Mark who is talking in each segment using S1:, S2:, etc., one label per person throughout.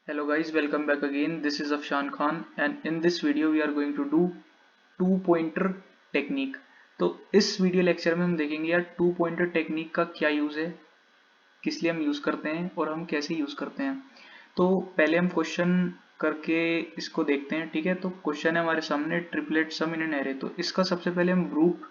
S1: Hello guys, welcome back again. This is Afshan Khan and in this video we are going to do two pointer technique. तो इस video lecture में हम देखेंगे यार to pointer technique का क्या use है, किस लिए हम यूज़ करते हैं और हम कैसे यूज़ करते हैं। तो पहले हम क्वेश्चन करके इसको देखते हैं, ठीक है। तो क्वेश्चन है हमारे सामने triplet sum in an array. तो इसका सबसे पहले हम ब्रूट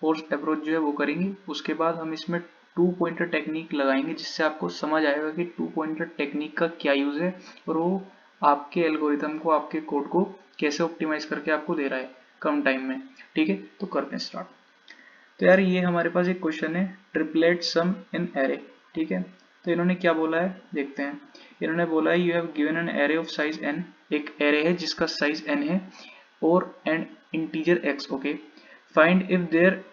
S1: फोर्स अप्रोच जो है वो करेंगे, उसके बाद हम इसमें टू पॉइंटर टेक्निक लगाएंगे जिससे आपको समझ आएगा कि टू पॉइंटर टेक्निक का क्या यूज़ है और वो आपके एल्गोरिथम को, आपके कोड को कैसे ऑप्टिमाइज करके आपको दे रहा है कम टाइम में, ठीक है। तो करते हैं स्टार्ट। तो यार ये हमारे पास एक क्वेश्चन है, ट्रिपलेट सम इन एरे, ठीक है। तो इन्होंने क्या बोला है देखते हैं। इन्होंने बोला है you have given an array of size n, एक एरे है जिसका साइज n है और an integer x, okay. Find if there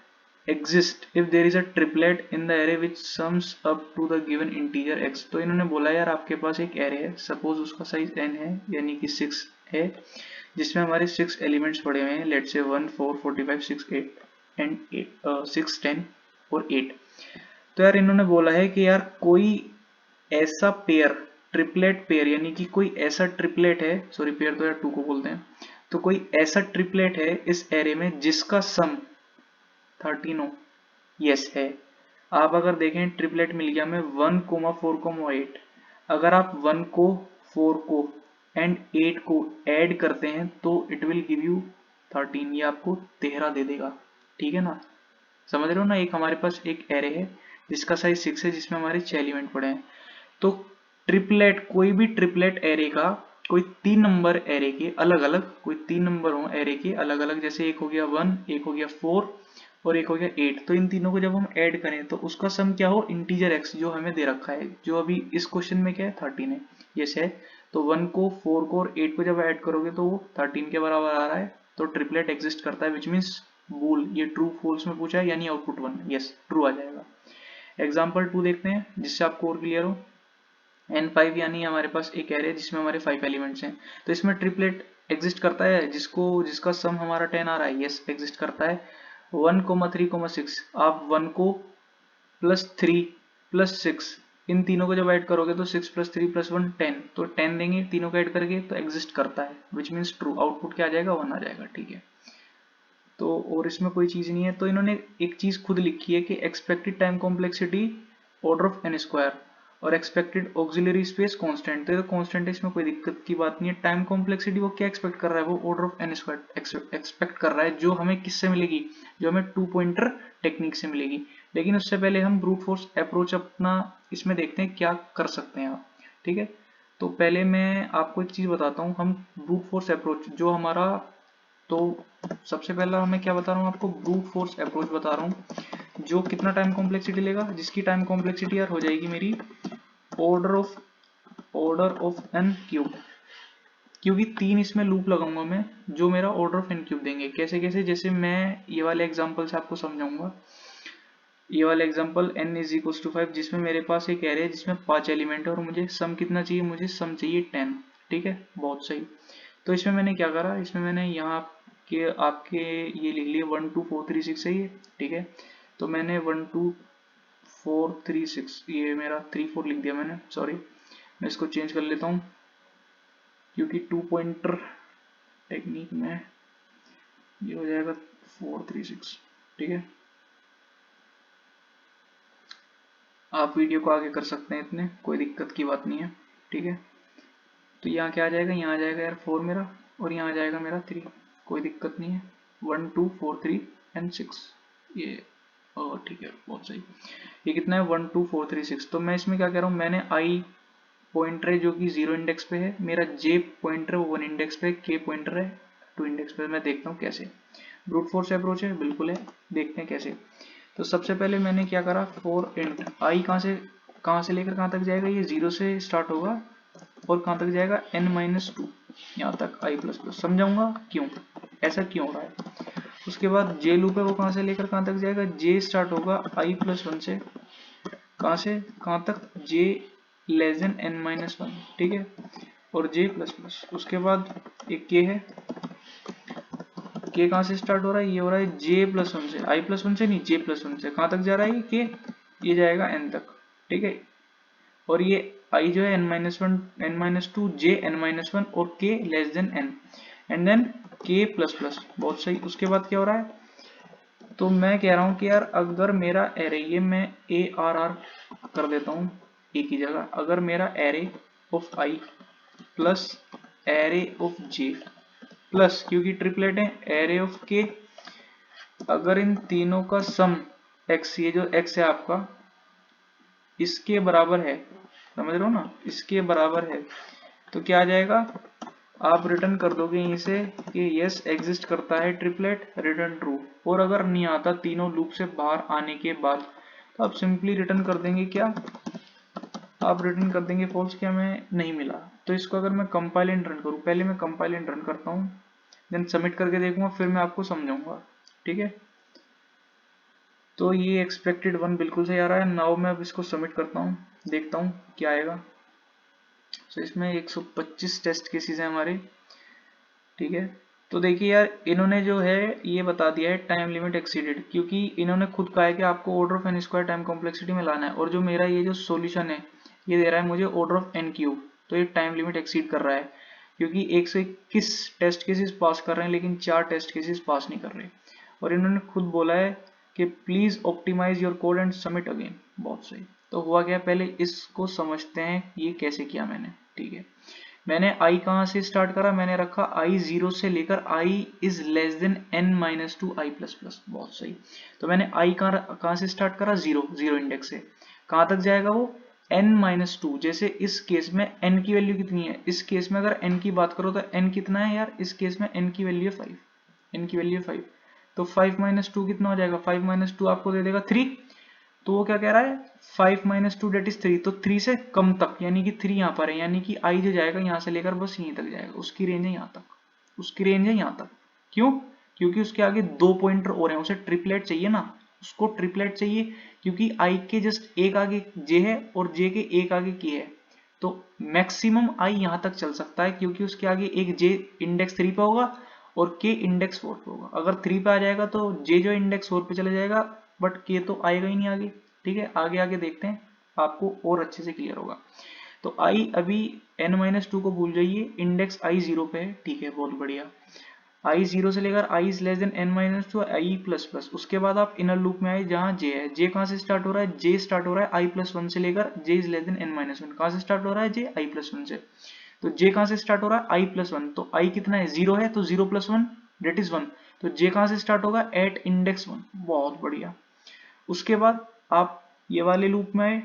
S1: if there is a triplet in the array which sums up to the given integer x। तो इन्होंने बोला यार आपके पास एक एरे है, सपोज उसका साइज n है यानी कि 6 है, जिसमें हमारे 6 एलिमेंट्स पड़े हुए हैं, लेट से 1 4 45 6 8 एंड 6 10 और 8। तो यार इन्होंने बोला है कि यार कोई ऐसा पेयर, ट्रिपलेट पेयर यानी कि कोई ऐसा ट्रिपलेट है, सॉरी पेयर तो यार टू को बोलते हैं, तो कोई ऐसा ट्रिपलेट है इस एरे में जिसका सम 13 हो, यस है। आप अगर देखें ट्रिपलेट मिल गया हमें 1 4 8। अगर आप 1 को 4 को एंड 8 को ऐड करते हैं तो इट विल गिव यू 13, ये आपको 13 दे देगा, ठीक है ना। समझ रहे हो ना, एक हमारे पास एक एरे है जिसका साइज 6 है, जिसमें हमारे 6 एलिमेंट पड़े हैं। तो ट्रिपलेट, कोई भी ट्रिपलेट एरे का, कोई 3 नंबर एरे के अलग अलग, कोई 3 नंबर हो एरे के अलग अलग, जैसे एक हो गया 1, एक हो गया 4 और एक हो गया 8। तो इन तीनों को जब हम ऐड करें तो उसका सम क्या हो, इंटीजर x जो हमें दे रखा है, जो अभी इस क्वेश्चन में क्या है 13 है, यस है। तो 1 को 4 को और 8 को जब ऐड करोगे तो वो 13 के बराबर आ रहा है। तो ट्रिपलेट एग्जिस्ट करता है, विच मीन्स बूल, ये ट्रू फॉल्स में पूछा है यानी आउटपुट 1, यस ट्रू आ जाएगा। एग्जाम्पल 2 देखते हैं जिससे आपको और क्लियर हो। n5 यानी हमारे पास एक एरे जिसमें हमारे 5 एलिमेंट्स हैं। तो इसमें ट्रिपलेट एग्जिस्ट करता है जिसका सम हमारा 10 आ रहा है, यस एग्जिस्ट करता है। 1 3 6, आप 1 को प्लस 3 प्लस 6 इन तीनों को जब ऐड करोगे तो 6 प्लस 3 प्लस 1 10, तो 10 देंगे तीनों को ऐड करके, तो एग्जिस्ट करता है, विच मीन्स ट्रू। आउटपुट क्या आ जाएगा, 1 आ जाएगा, ठीक है। तो और इसमें कोई चीज नहीं है। तो इन्होंने एक चीज खुद लिखी है कि expected time complexity order of n square और एक्सपेक्टेड ऑक्सिलरी स्पेस कांस्टेंट। तो कांस्टेंट है, इसमें कोई दिक्कत की बात नहीं है। टाइम कॉम्प्लेक्सिटी वो क्या एक्सपेक्ट कर रहा है, वो order of n square expect कर रहा है, जो हमें किससे मिलेगी, जो हमें टू पॉइंटर टेक्निक से मिलेगी। लेकिन उससे पहले हम ब्रूट फोर्स अप्रोच अपना इसमें देखते हैं क्या कर सकते हैं आप, ठीक है। तो पहले मैं आपको एक चीज बताता हूँ, हम ब्रूट फोर्स अप्रोच जो हमारा, तो सबसे पहला मैं क्या बता रहा हूँ आपको, ब्रूट फोर्स अप्रोच बता रहा हूँ, जो कितना टाइम कॉम्प्लेक्सिटी लेगा, जिसकी टाइम कॉम्प्लेक्सिटी यार हो जाएगी मेरी ऑर्डर ऑफ एन क्यूब, क्योंकि 3 इसमें लूप लगाऊंगा मैं जो मेरा ऑर्डर ऑफ एन क्यूब देंगे। कैसे कैसे, जैसे मैं ये वाले एग्जांपल से आपको समझाऊंगा। ये वाला example n is equal to 5, जिसमें मेरे पास एक एरे है जिसमें 5 एलिमेंट है और मुझे सम कितना चाहिए, मुझे सम चाहिए 10, ठीक है, बहुत सही। तो इसमें मैंने क्या करा, इसमें मैंने यहाँ के आपके ये लिख लिया 1 2 4 3 6 है ये, ठीक है। तो मैंने 1 2 4 3 6, ये मेरा 3 4 लिख दिया मैंने, सॉरी मैं इसको चेंज कर लेता हूँ क्योंकि टू पॉइंटर टेक्निक में ये हो जाएगा 4 3 6, ठीक है। आप वीडियो को आगे कर सकते हैं, इतने कोई दिक्कत की बात नहीं है, ठीक है। तो यहाँ क्या आ जाएगा, यहाँ आ जाएगा यार 4 मेरा और यहाँ आ जाएगा मेरा 3, कोई दिक्कत नहीं है। 1 2 4 3 एंड 6, ये ठीक है, बहुत सही। ये कितना है 1 2 4 3 6। तो मैं इसमें क्या कह रहा हूँ, मैंने आई पॉइंटर है जो कि 0 इंडेक्स पे है, मेरा जे पॉइंटर है वो 1 इंडेक्स पे, के पॉइंटर है 2 इंडेक्स पे। मैं देखता हूँ कैसे ब्रूट फोर्स अप्रोच है, बिल्कुल है, देखते हैं कैसे। तो सबसे पहले मैंने क्या करा, 4 इंट आई कहाँ से लेकर कहाँ तक जाएगा, ये 0 से स्टार्ट होगा और कहाँ तक जाएगा n-2, यहाँ तक i प्लस प्लस। समझाऊंगा क्यों, ऐसा क्यों हो रहा है। उसके बाद जे लूप है वो कहाँ से लेकर कहाँ तक जाएगा, जे स्टार्ट होगा i प्लस 1 से, कहाँ से कहाँ तक, j लेस देन n-1, ठीक है, और j प्लस प्लस। उसके बाद एक k है, k कहाँ से स्टार्ट हो रहा है, ये हो रहा है j प्लस 1 से, i प्लस 1 से नहीं, j प्लस 1 से। कहाँ तक जा रहा है ये k, ये जाएगा n तक, ठीक है। और ये आई जो है n-1 n-2 j n-1 और k less than n and then k plus plus. बहुत सही। उसके बाद क्या हो रहा है, तो मैं कह रहा हूं कि यार अगर मेरा एरे, ये मैं ए आर आर कर देता हूं ए की जगह, अगर मेरा array of I plus array of J plus, क्योंकि ट्रिपलेट है, एरे ऑफ के, अगर इन तीनों का सम x, ये जो x है आपका, इसके बराबर है, समझ रहे हो ना, इसके बराबर है, तो क्या आ जाएगा, आप रिटर्न कर दोगे यहीं से कि यस एग्जिस्ट करता है ट्रिपलेट, रिटर्न ट्रू। और अगर नहीं आता तीनों लूप से बाहर आने के बाद, तो आप सिंपली रिटर्न कर देंगे क्या, आप रिटर्न कर देंगे फॉल्स, क्या हमें नहीं मिला। तो इसको अगर मैं कंपाइल एंड रन करूं, पहले मैं कंपाइल एंड रन करता हूं, देन सबमिट करके देखूंगा, फिर मैं आपको समझाऊंगा, ठीक है। तो ये एक्सपेक्टेड 1 बिल्कुल सही आ रहा है। नाउ मैं अब इसको सबमिट करता हूँ, देखता हूँ क्या आएगा। तो इसमें 125 टेस्ट केसेस हैं हमारे, ठीक है। तो देखिए यार, इन्होंने जो है ये बता दिया है टाइम लिमिट एक्सीडेड, क्योंकि इन्होंने खुद कहा है कि आपको order of n square time complexity में लाना है, और जो मेरा ये जो सॉल्यूशन है ये दे रहा है मुझे ऑर्डर ऑफ एन क्यूब, तो ये टाइम लिमिट एक्सीड कर रहा है, क्योंकि 121 टेस्ट केसेस पास कर रहे हैं लेकिन 4 टेस्ट केसेस पास नहीं कर रहे। और इन्होंने खुद बोला है कि please optimize your code and submit again. बहुत सही। तो हुआ क्या, पहले इसको समझते हैं ये कैसे किया मैंने, ठीक है। मैंने i कहां से स्टार्ट करा, मैंने रखा i 0 से लेकर i is less then n-2 i plus plus. बहुत सही। तो मैंने i कहां से स्टार्ट करा, 0 इंडेक्स से, कहां तक जाएगा वो, n-2। जैसे इस केस में n की वैल्यू कितनी है, इस केस में अगर n की बात करो तो n कितना है यार, इस केस में n की वैल्यू है 5, n की वैल्यू है 5, तो 5 - 2 कितना हो जाएगा, 5 - 2 आपको दे देगा 3। तो वो क्या कह रहा है, 5 - 2 डेट इज 3, तो 3 से कम तक, यानी कि 3 यहाँ पर है, यानी कि i जो जाएगा यहाँ से लेकर बस यहीं तक जाएगा, उसकी रेंज है यहाँ तक, उसकी रेंज है यहाँ तक। क्यों, क्योंकि उसके आगे 2 पॉइंटर और हैं, उसे ट्रिपलेट चाहिए ना, उसको ट्रिपलेट चाहिए, क्योंकि i के जस्ट एक आगे j है और j के एक आगे k है, तो मैक्सिमम i यहाँ तक चल सकता है, क्योंकि उसके आगे एक j इंडेक्स 3 पे होगा और k इंडेक्स 4 पे होगा। अगर 3 पे आ जाएगा तो j जो इंडेक्स 4 पे चला जाएगा, बट k तो आएगा ही नहीं आगे, ठीक है। आगे आगे देखते हैं, आपको और अच्छे से क्लियर होगा। तो i अभी n-2 को भूल जाइए, इंडेक्स i 0 पे है, ठीक है, बहुत बढ़िया। i 0 से लेकर i is less then n-2 i plus plus, उसके बाद आप इनर लूप में आए जहां j है, j कहां से स्टार्ट हो रहा है, j स्टार्ट हो रहा है i प्लस 1 से लेकर j is less then n-1, कहां से स्टार्ट हो रहा है, j i प्लस 1 से, तो j कहां से स्टार्ट हो रहा है, i प्लस 1, तो i कितना है, 0 है, तो 0 + 1 डेट इज 1, तो j कहां से स्टार्ट होगा, एट इंडेक्स 1। बहुत बढ़िया। उसके बाद आप ये वाले लूप में आए,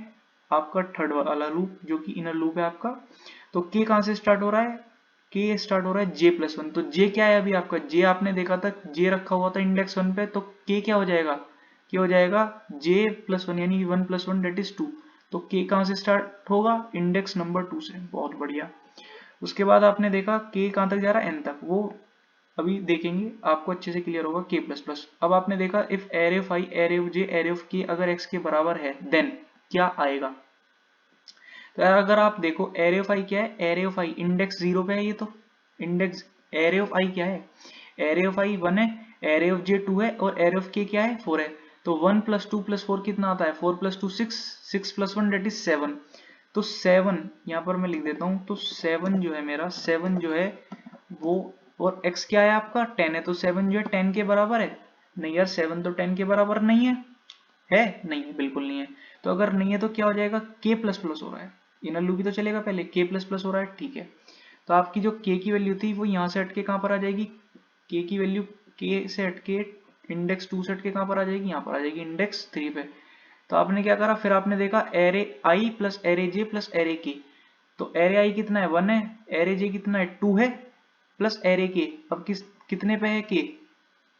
S1: आपका थर्ड वाला लूप जो कि इनर लूप है आपका, तो k कहां से स्टार्ट हो रहा है, k स्टार्ट हो रहा है j प्लस 1, तो j क्या है अभी आपका, j आपने देखा था j रखा हुआ था इंडेक्स 1 पे, तो k क्या हो जाएगा, k हो जाएगा j प्लस 1, यानी 1 + 1 डेट इज 2, तो k कहां से स्टार्ट होगा, इंडेक्स नंबर 2 से। बहुत बढ़िया। उसके बाद आपने देखा k कहां तक जा रहा है, n तक, वो अभी देखेंगे, आपको अच्छे से क्लियर होगा k प्लस प्लस। अब आपने देखा if array of i array of j array of k अगर x के बराबर है, देन क्या आएगा। तो यार अगर आप देखो एरे ऑफ i क्या है, एरे ऑफ i इंडेक्स 0 पे है, ये तो इंडेक्स, एरे ऑफ i क्या है, एरे ऑफ i 1 है, एरे ऑफ j 2 है, और एरे ऑफ k क्या है, 4 है। तो 1 + 2 + 4 कितना आता है, 4 + 2 6, 6 + 1 डेट इज 7, तो 7 यहाँ पर मैं लिख देता हूँ, तो 7 जो है मेरा, 7 जो है वो, और x क्या है आपका 10 है, तो 7 जो है 10 के बराबर है, नहीं यार 7 तो 10 के बराबर नहीं है नहीं, बिल्कुल नहीं है। तो अगर नहीं है तो क्या हो जाएगा, k प्लस प्लस हो रहा है, इनर लूप भी तो चलेगा पहले, k प्लस प्लस हो रहा है, ठीक है। तो आपकी जो k की वैल्यू थी वो यहाँ से हटके कहाँ पर आ जाएगी, k की वैल्यू k से हटके इंडेक्स 2 से हटके कहाँ पर आ जाएगी, यहाँ पर आ जाएगी इंडेक्स 3 पे। तो आपने क्या करा, फिर आपने देखा array i plus array j plus array k, तो एरे i कितना है 1 है, एरे j कितना है 2 है, प्लस एरे के, अब कितने पे है के,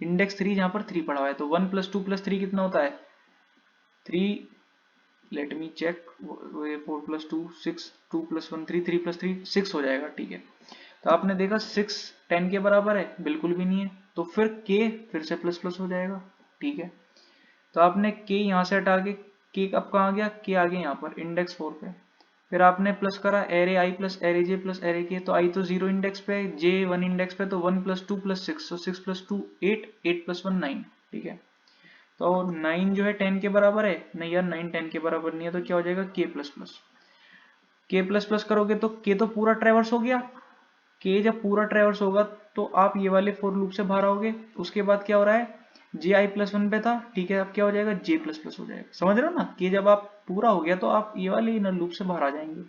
S1: इंडेक्स 3 जहां पर 3 पड़ा हुआ है, तो 1 + 2 + 3 कितना होता है 3, लेट मी चेक, 4 + 2 6, 2 + 1 3, 3 + 3 6 हो जाएगा, ठीक है। तो आपने देखा 6 10 के बराबर है, बिल्कुल भी नहीं है, तो फिर के फिर से प्लस प्लस हो जाएगा, ठीक है। तो आपने के यहाँ से हटा के के अब कहाँ आ गया, के आ गया यहाँ पर इंडेक्स 4 पे, फिर आपने प्लस करा array i plus array j plus array k, तो i तो 0 इंडेक्स पे, j 1 इंडेक्स पे, तो 1 + 2 + 6, तो 6 + 2 8, 8 + 1 9, ठीक है। तो 9 जो है 10 के बराबर है, नहीं यार 9 10 के बराबर नहीं है, तो क्या हो जाएगा k प्लस प्लस। के प्लस प्लस करोगे तो के तो पूरा ट्रेवर्स हो गया, के जब पूरा ट्रेवर्स होगा तो आप ये वाले फॉर लूप से बाहर आओगे। उसके बाद क्या हो रहा है, जे आई प्लस वन पे था, ठीक है, अब क्या हो जाएगा, जे प्लस प्लस हो जाएगा। समझ रहे हो ना, कि जब आप पूरा हो गया तो आप ये वाले इनर लूप से बाहर आ जाएंगे।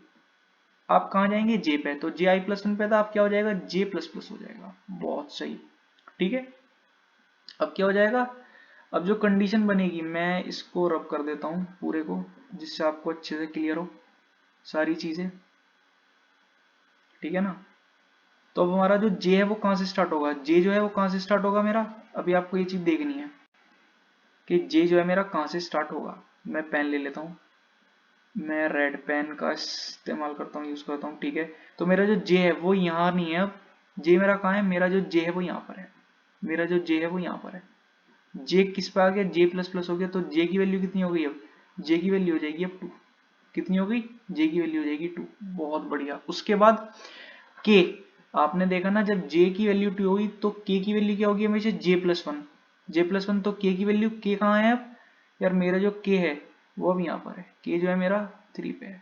S1: आप कहाँ जाएंगे, जे पे, तो जे आई प्लस वन पे था, आप क्या हो जाएगा, जे प्लस प्लस हो जाएगा। बहुत सही, ठीक है। अब क्या हो जाएगा, अब जो कंडीशन बनेगी, मैं इसको रब कर देता हूँ पूरे को, जिससे आपको अच्छे से क्लियर हो सारी चीजें, ठीक है ना। तो अब हमारा जो जे है वो कहाँ से स्टार्ट होगा, जे जो है वो कहाँ से स्टार्ट होगा मेरा, अभी आपको ये चीज देखनी है कि जे जो है मेरा कहाँ से स्टार्ट होगा। मैं पेन ले लेता हूँ, मैं रेड पेन का इस्तेमाल करता हूँ, यूज करता हूँ, ठीक है। तो मेरा जो जे है वो यहाँ नहीं है, अब जे मेरा कहाँ है, मेरा जो जे है वो यहाँ पर है, मेरा जो जे है वो यहाँ पर है। जे किस पे आ गया, जे प्लस प्लस हो गया, तो जे की वैल्यू कितनी हो गई, अब जे की वैल्यू हो जाएगी अब 2। कितनी हो गई, जे की वैल्यू हो जाएगी 2। बहुत बढ़िया। उसके बाद के, आपने देखा ना जब जे की वैल्यू 2 होगी तो के की वैल्यू क्या होगी हमेशा, जे प्लस वन, जे प्लस वन, तो के की वैल्यू, के कहाँ है अब यार, मेरा जो के है वो अब यहाँ पर है, के जो है मेरा 3 पे है।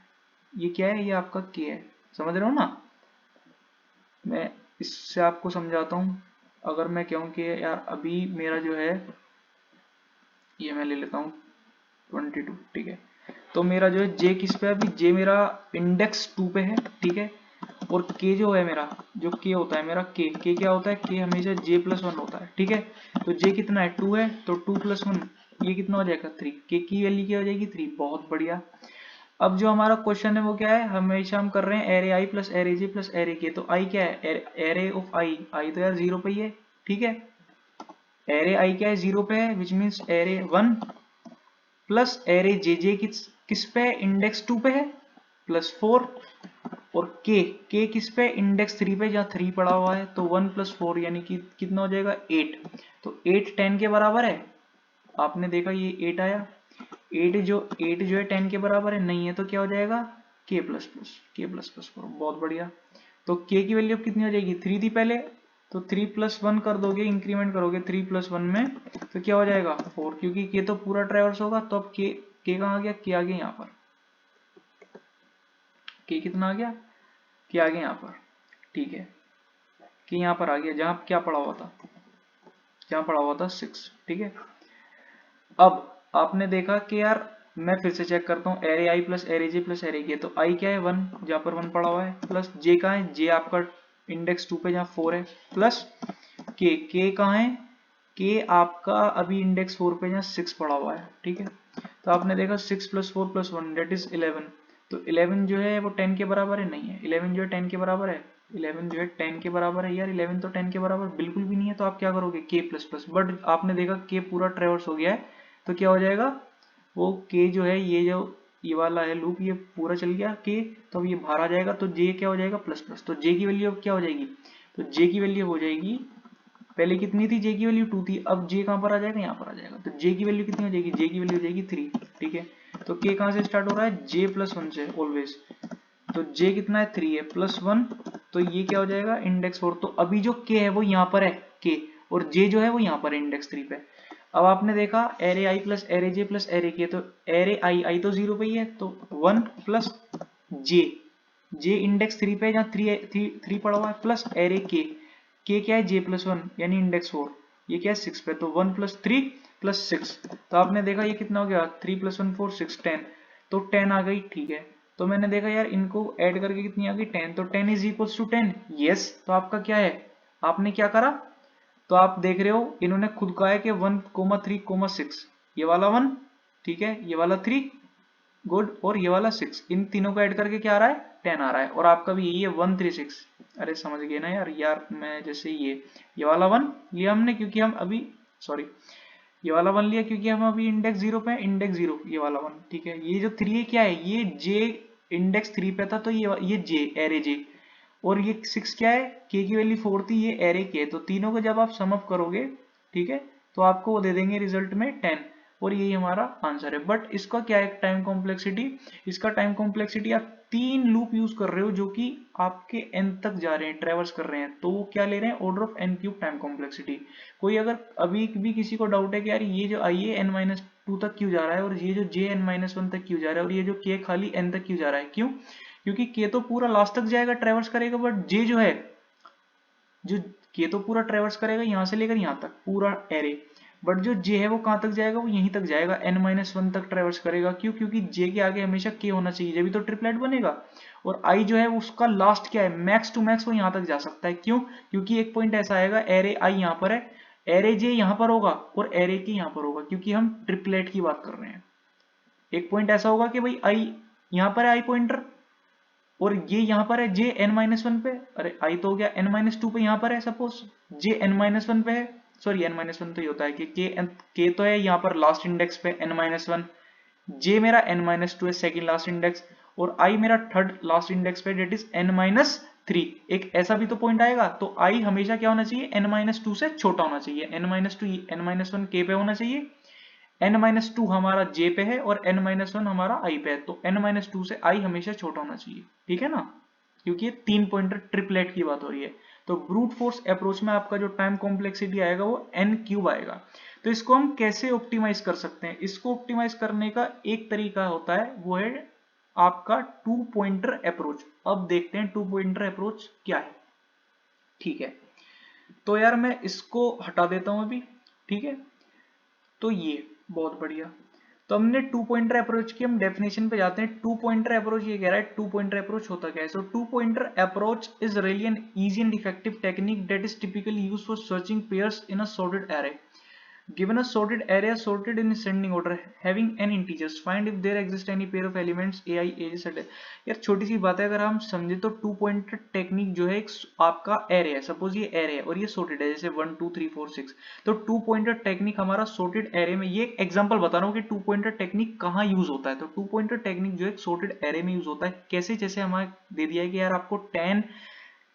S1: ये क्या है, ये आपका के है, समझ रहे हो ना। मैं इससे आपको समझाता हूँ। अगर मैं कहूँ कि यार अभी मेरा जो है, ये मैं ले लेता हूँ 22, ठीक है। तो मेरा जो है जे किस पे है, अभी जे मेरा इंडेक्स 2 पे है, ठीक है। और के जो है मेरा, जो के होता है मेरा, के क्या होता है, के हमेशा जे प्लस वन होता है, ठीक है। तो जे कितना है, 2 है, तो 2 प्लस वन, ये कितना हो जाएगा, 3। के की वैल्यू क्या हो जाएगी, 3। बहुत बढ़िया। अब जो हमारा क्वेश्चन है वो क्या है, हमेशा हम कर रहे हैं array I plus array J plus array के। तो आई क्या है, एरे ऑफ आई, आई तो यार 0 पे ही है, ठीक है। एरे आई क्या है, 0 पे है, which means array 1 plus array J किस पे है, इंडेक्स 2 पे है, प्लस 4। और के किस पे, इंडेक्स 3 पे, जहाँ 3 पड़ा हुआ है, तो 1 प्लस 4 यानी कि कितना हो जाएगा, 8। तो 8 10 के बराबर है, आपने देखा ये 8 आया। 8 जो है 10 के बराबर है, नहीं है तो क्या हो जाएगा, के प्लस प्लस, के प्लस प्लस 4। बहुत बढ़िया। तो के की वैल्यू अब कितनी हो जाएगी, 3 थी पहले, तो 3 प्लस 1 कर दोगे, इंक्रीमेंट करोगे 3 प्लस 1 में, तो क्या हो जाएगा 4, क्योंकि के तो पूरा ट्रैवर्स होगा। तो अब के कहाँ आ गया, के आ गया यहाँ पर, के कितना आ गया, के आ गया यहाँ पर, ठीक है। के यहाँ पर आ गया, जहाँ क्या पड़ा हुआ था, जहाँ पड़ा हुआ था 6, ठीक है। अब आपने देखा कि यार, मैं फिर से चेक करता हूँ, array I plus array J plus array के, तो आई क्या है 1, जहाँ पर 1 पड़ा हुआ है, प्लस जे कहाँ है, जे आपका इंडेक्स 2 पे जहाँ 4 है, प्लस के कहाँ है, के आपका अभी इंडेक्स 4 पे जहाँ 6 पड़ा हुआ है, ठीक है। तो आपने देखा 6 प्लस 4 प्लस 1 डेट इज 11। तो 11 जो है वो 10 के बराबर है, नहीं है। 11 जो है 10 के बराबर है, 11 जो है 10 के बराबर है यार, 11 तो 10 के बराबर बिल्कुल भी नहीं है। तो आप क्या करोगे, के प्लस प्लस, बट आपने देखा के पूरा ट्रेवर्स हो गया है, तो क्या हो जाएगा, वो के जो है, ये जो ये वाला है लूप, ये पूरा चल गया के, तो अब ये बाहर आ जाएगा, तो जे क्या हो जाएगा, प्लस प्लस। तो जे की वैल्यू अब क्या हो जाएगी, तो जे की वैल्यू हो जाएगी, पहले कितनी थी, जे की वैल्यू 2 थी, अब जे कहां पर आ जाएगा, यहाँ पर आ जाएगा, तो जे की वैल्यू कितनी हो जाएगी, जे की वैल्यू हो जाएगी 3, ठीक है। तो के कहां से स्टार्ट हो रहा है, जे प्लस वन से ऑलवेज। तो जे कितना है, 3 है, प्लस 1, तो ये क्या हो जाएगा, इंडेक्स 4। तो अभी जो के है वो यहाँ पर है, के, और जे जो है वो यहाँ पर है इंडेक्स 3 पे। अब आपने देखा array I plus array J plus array के, तो एरे आई तो 0 पे ही है, तो 1 प्लस जे, जे इंडेक्स 3 पे, जहाँ 3 पड़ा हुआ है, प्लस एरे के क्या है, जे प्लस वन यानी इंडेक्स 4, ये क्या है 6 पे, तो 1 प्लस 3 प्लस 6। तो आपने देखा ये कितना हो गया, 3 प्लस 1 4 6 10, तो 10 आ गई, ठीक है। तो मैंने देखा यार इनको ऐड करके कितनी आ गई, 10, तो 10 इज इक्वल्स टू 10, यस। तो आपका क्या है, आपने क्या करा, तो आप देख रहे हो इन्होंने खुद कहा है कि 1,3,6, ये वाला 1, ठीक है, ये वाला 3, गुड, और ये वाला 6, इन तीनों को ऐड करके क्या आ रहा है, 10 आ रहा है, और आपका भी यही है 136। अरे समझ गए ना यार मैं जैसे ये वाला 1 लिया हमने क्योंकि हम अभी, सॉरी, ये वाला 1 लिया क्योंकि हम अभी इंडेक्स 0 पे, इंडेक्स 0, ये वाला 1, ठीक है। ये जो 3 है क्या है, ये जे इंडेक्स 3 पे था, तो ये जे, एरे जे, और ये 6 क्या है, के की वैल्यू 4 थी, ये एरे के, तो तीनों को जब आप सम अप करोगे, ठीक है, तो आपको वो दे देंगे रिजल्ट में 10, और यही हमारा आंसर है। बट इसका क्या है टाइम कॉम्प्लेक्सिटी, इसका टाइम कॉम्प्लेक्सिटी आप 3 लूप यूज कर रहे हो जो कि आपके n तक जा रहे हैं, ट्रेवर्स कर रहे हैं, तो वो क्या ले रहे हैं, order of n cube time complexity. कोई अगर अभी भी किसी को डाउट है कि यार ये जो आई है n-2 तक क्यों जा रहा है, और ये जो j n-1 तक क्यों जा रहा है, और ये जो k खाली n तक क्यों जा रहा है, क्यों, क्योंकि के तो पूरा लास्ट तक जाएगा, ट्रेवर्स करेगा, बट जे जो है, जो के तो पूरा ट्रेवर्स करेगा यहाँ से लेकर यहाँ तक पूरा एरे, बट जो जे है वो कहाँ तक जाएगा, वो यहीं तक जाएगा, n-1 तक ट्रेवर्स करेगा। क्यों? क्योंकि जे के आगे हमेशा के होना चाहिए, जब भी तो ट्रिपलेट बनेगा। और आई जो है उसका लास्ट क्या है, मैक्स टू मैक्स वो यहाँ तक जा सकता है। क्यों? क्योंकि एक पॉइंट ऐसा आएगा, एरे आई यहाँ पर है, एरे जे यहाँ पर होगा और एरे के यहाँ पर होगा, क्योंकि हम ट्रिपलेट की बात कर रहे हैं। एक पॉइंट ऐसा होगा कि भाई आई यहाँ पर है, आई पॉइंटर, और ये यहाँ पर है जे n-1 पे, अरे आई तो हो गया n-2 पे, यहाँ पर है सपोज जे n-1 पे है, सॉरी n-1 तो ये होता है कि के तो है यहाँ पर लास्ट इंडेक्स पे n-1, जे मेरा n-2 है सेकंड लास्ट इंडेक्स, और आई मेरा थर्ड लास्ट इंडेक्स पे डेट इज n-3। एक ऐसा भी तो पॉइंट आएगा, तो आई हमेशा क्या होना चाहिए, n-2 से छोटा होना चाहिए, n-2 n-1 के पे होना चाहिए, n-2 हमारा j पे है और n-1 हमारा i पे है, तो n-2 से i हमेशा छोटा होना चाहिए, ठीक है ना, क्योंकि ये 3 पॉइंटर ट्रिपलेट की बात हो रही है। तो ब्रूट फोर्स अप्रोच में आपका जो टाइम कॉम्प्लेक्सिटी आएगा वो n³ आएगा। तो इसको हम कैसे ऑप्टिमाइज कर सकते हैं? इसको ऑप्टिमाइज करने का एक तरीका होता है, वो है आपका 2 पॉइंटर अप्रोच। अब देखते हैं 2 पॉइंटर अप्रोच क्या है। ठीक है, तो यार मैं इसको हटा देता हूं अभी, ठीक है। तो ये बहुत बढ़िया, तो हमने 2 पॉइंटर अप्रोच की, हम डेफिनेशन पे जाते हैं। 2 पॉइंटर अप्रोच ये कह रहा है 2 पॉइंटर अप्रोच होता क्या है। सो 2 pointer approach is really an easy and effective technique that is typically used for searching pairs in a sorted array. Given a sorted array sorted in ascending order having n integers, find if there exists any pair of elements ai aj set। यार छोटी सी बात है, अगर हम समझे तो 2 pointer technique जो है एक आपका एरे है, सपोज ये एरे है और ये sorted है, जैसे 1 2 3 4 6, तो 2 पॉइंटर टेक्निक हमारा sorted एरे में, ये एक एग्जांपल बता रहा हूँ कि 2 पॉइंटर टेक्निक कहाँ यूज होता है। तो 2 पॉइंटर टेक्निक जो है sorted एरे में यूज होता है। कैसे? जैसे हमारे दे दिया है कि यार आपको 10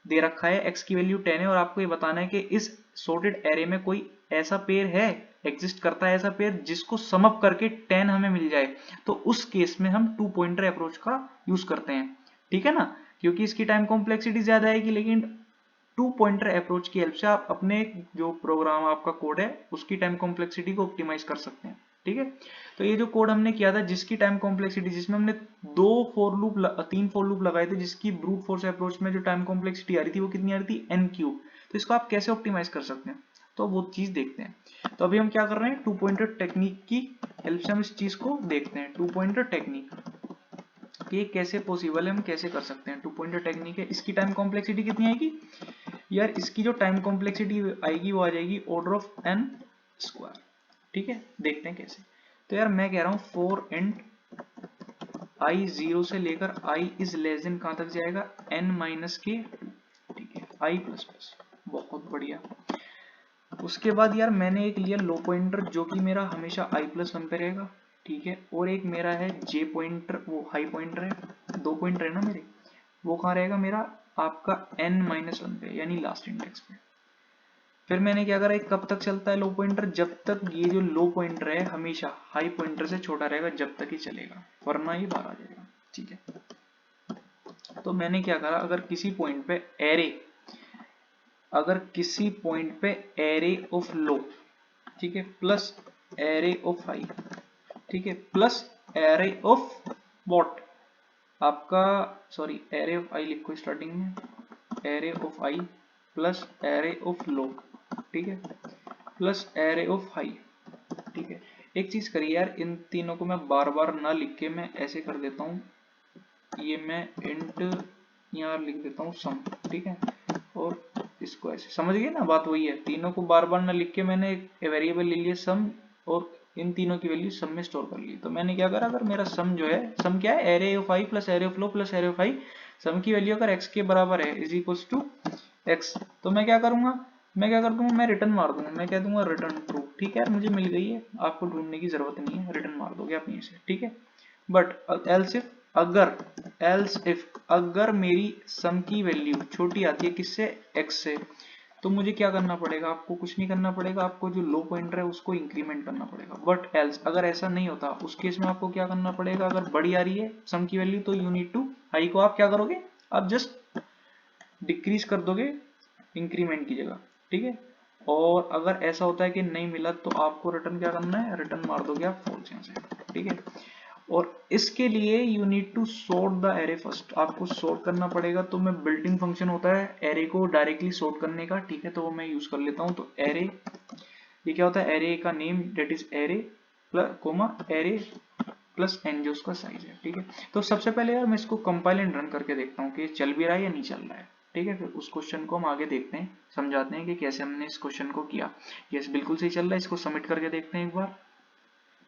S1: दे रखा है, x की वैल्यू 10 है, और आपको ये बताना है कि इस sorted एरे में कोई ऐसा पेयर है, एग्जिस्ट करता है ऐसा पेयर जिसको सम अप करके 10 हमें मिल जाए, तो उस केस में हम 2 पॉइंटर अप्रोच का यूज करते हैं, ठीक है ना, क्योंकि इसकी टाइम कॉम्प्लेक्सिटी ज्यादा आएगी, लेकिन 2 पॉइंटर अप्रोच की हेल्प से आप अपने जो प्रोग्राम आपका कोड है उसकी टाइम कॉम्प्लेक्सिटी को ऑप्टिमाइज कर सकते हैं, ठीक है। तो ये जो कोड हमने किया था जिसकी टाइम कॉम्प्लेक्सिटी, जिसमें हमने 3 फॉर लूप लगाए थे, जिसकी ब्रूट फोर्स अप्रोच में जो टाइम कॉम्प्लेक्सिटी आ रही थी वो कितनी आ रही थी, n³। तो इसको आप कैसे ऑप्टिमाइज कर सकते हैं, तो वो चीज देखते हैं। तो अभी हम क्या कर रहे हैं, 2 पॉइंटर टेक्निक की हेल्प से हम इस चीज को देखते हैं। 2 पॉइंटर टेक्निक ये कैसे पॉसिबल है, हम कैसे कर सकते हैं। 2 पॉइंटर टेक्निक है, इसकी टाइम कॉम्प्लेक्सिटी कितनी आएगी यार, इसकी जो टाइम कॉम्प्लेक्सिटी आएगी वो आ जाएगी ऑर्डर ऑफ n², ठीक है। देखते हैं कैसे। तो यार मैं कह रहा हूं फॉर इंट i 0 से लेकर i इज लेस देन कहां तक जाएगा, n-k, ठीक है, i प्लस प्लस, बहुत बढ़िया। उसके बाद यार मैंने एक लिया लो पॉइंटर जो कि मेरा हमेशा i+1 पे रहेगा, ठीक है, और एक मेरा है j पॉइंटर, वो हाई पॉइंटर है, 2 पॉइंटर है ना मेरे, वो कहाँ रहेगा मेरा आपका n-1 पे, यानी लास्ट इंडेक्स पे। फिर मैंने क्या करा, कब तक चलता है लो पॉइंटर, जब तक ये जो लो पॉइंटर है हमेशा हाई पॉइंटर से छोटा रहेगा, जब तक ही चलेगा, वरना ये बाहर आ जाएगा, ठीक है। तो मैंने क्या करा, अगर किसी पॉइंट पे एरे ऑफ लो, ठीक है, प्लस एरे ऑफ हाई, ठीक है, प्लस एरे ऑफ व्हाट आपका, सॉरी एरे ऑफ आई लिखो स्टार्टिंग में, array of I plus array of लो, ठीक है, प्लस एरे ऑफ हाई, ठीक है। एक चीज करिए यार, इन तीनों को मैं बार बार ना लिख के मैं ऐसे कर देता हूँ, ये मैं इंट यहाँ लिख देता हूँ सम, ठीक है, और इसको ऐसे, समझ गए ना, बात वही है, तीनों को बार बार ना लिख के मैंने एक वेरिएबल ले लिया सम, और इन तीनों की वैल्यू सम में स्टोर कर ली। तो मैंने क्या करा, अगर मेरा सम जो है, सम क्या है, array of I plus array of low plus array of I, sum की वैल्यू अगर x के बराबर है इज इक्वल्स टू x, तो मैं क्या करूंगा, मैं क्या कर दूंगा, मैं रिटर्न मार दूंगा, मैं कह दूंगा रिटर्न ट्रू, ठीक है यार, मुझे मिल गई है, आपको ढूंढने की जरूरत नहीं है, रिटर्न मार दोगे आप यहीं से, ठीक है। बट एल्स इफ अगर मेरी सम की वैल्यू छोटी आती है किससे, x से, तो मुझे क्या करना पड़ेगा, आपको कुछ नहीं करना पड़ेगा, आपको जो लो पॉइंटर है उसको इंक्रीमेंट करना पड़ेगा। बट एल्स अगर ऐसा नहीं होता, उस केस में आपको क्या करना पड़ेगा, अगर बड़ी आ रही है सम की वैल्यू, तो यू नीड टू हाई को आप क्या करोगे, आप जस्ट डिक्रीज कर दोगे इंक्रीमेंट की जगह, ठीक है। और अगर ऐसा होता है कि नहीं मिला, तो आपको रिटर्न क्या करना है, रिटर्न मार दोगे आप फॉल्स यहाँ से, ठीक है। और इसके लिए you need to sort the array first, आपको सॉर्ट करना पड़ेगा। तो मैं बिल्ट इन फंक्शन होता है एरे को डायरेक्टली सॉर्ट करने का, ठीक है, तो वो मैं यूज कर लेता हूँ। तो एरे, ये क्या होता है, एरे का name that is array plus comma array plus n जो उसका साइज है, ठीक है। तो सबसे पहले यार मैं इसको कंपाइल एंड रन करके देखता हूँ कि चल भी रहा है या नहीं चल रहा है, ठीक है। फिर उस क्वेश्चन को हम आगे देखते हैं, समझाते हैं कि कैसे हमने इस क्वेश्चन को किया। यस बिल्कुल सही चल रहा है, इसको सबमिट करके देखते हैं एक बार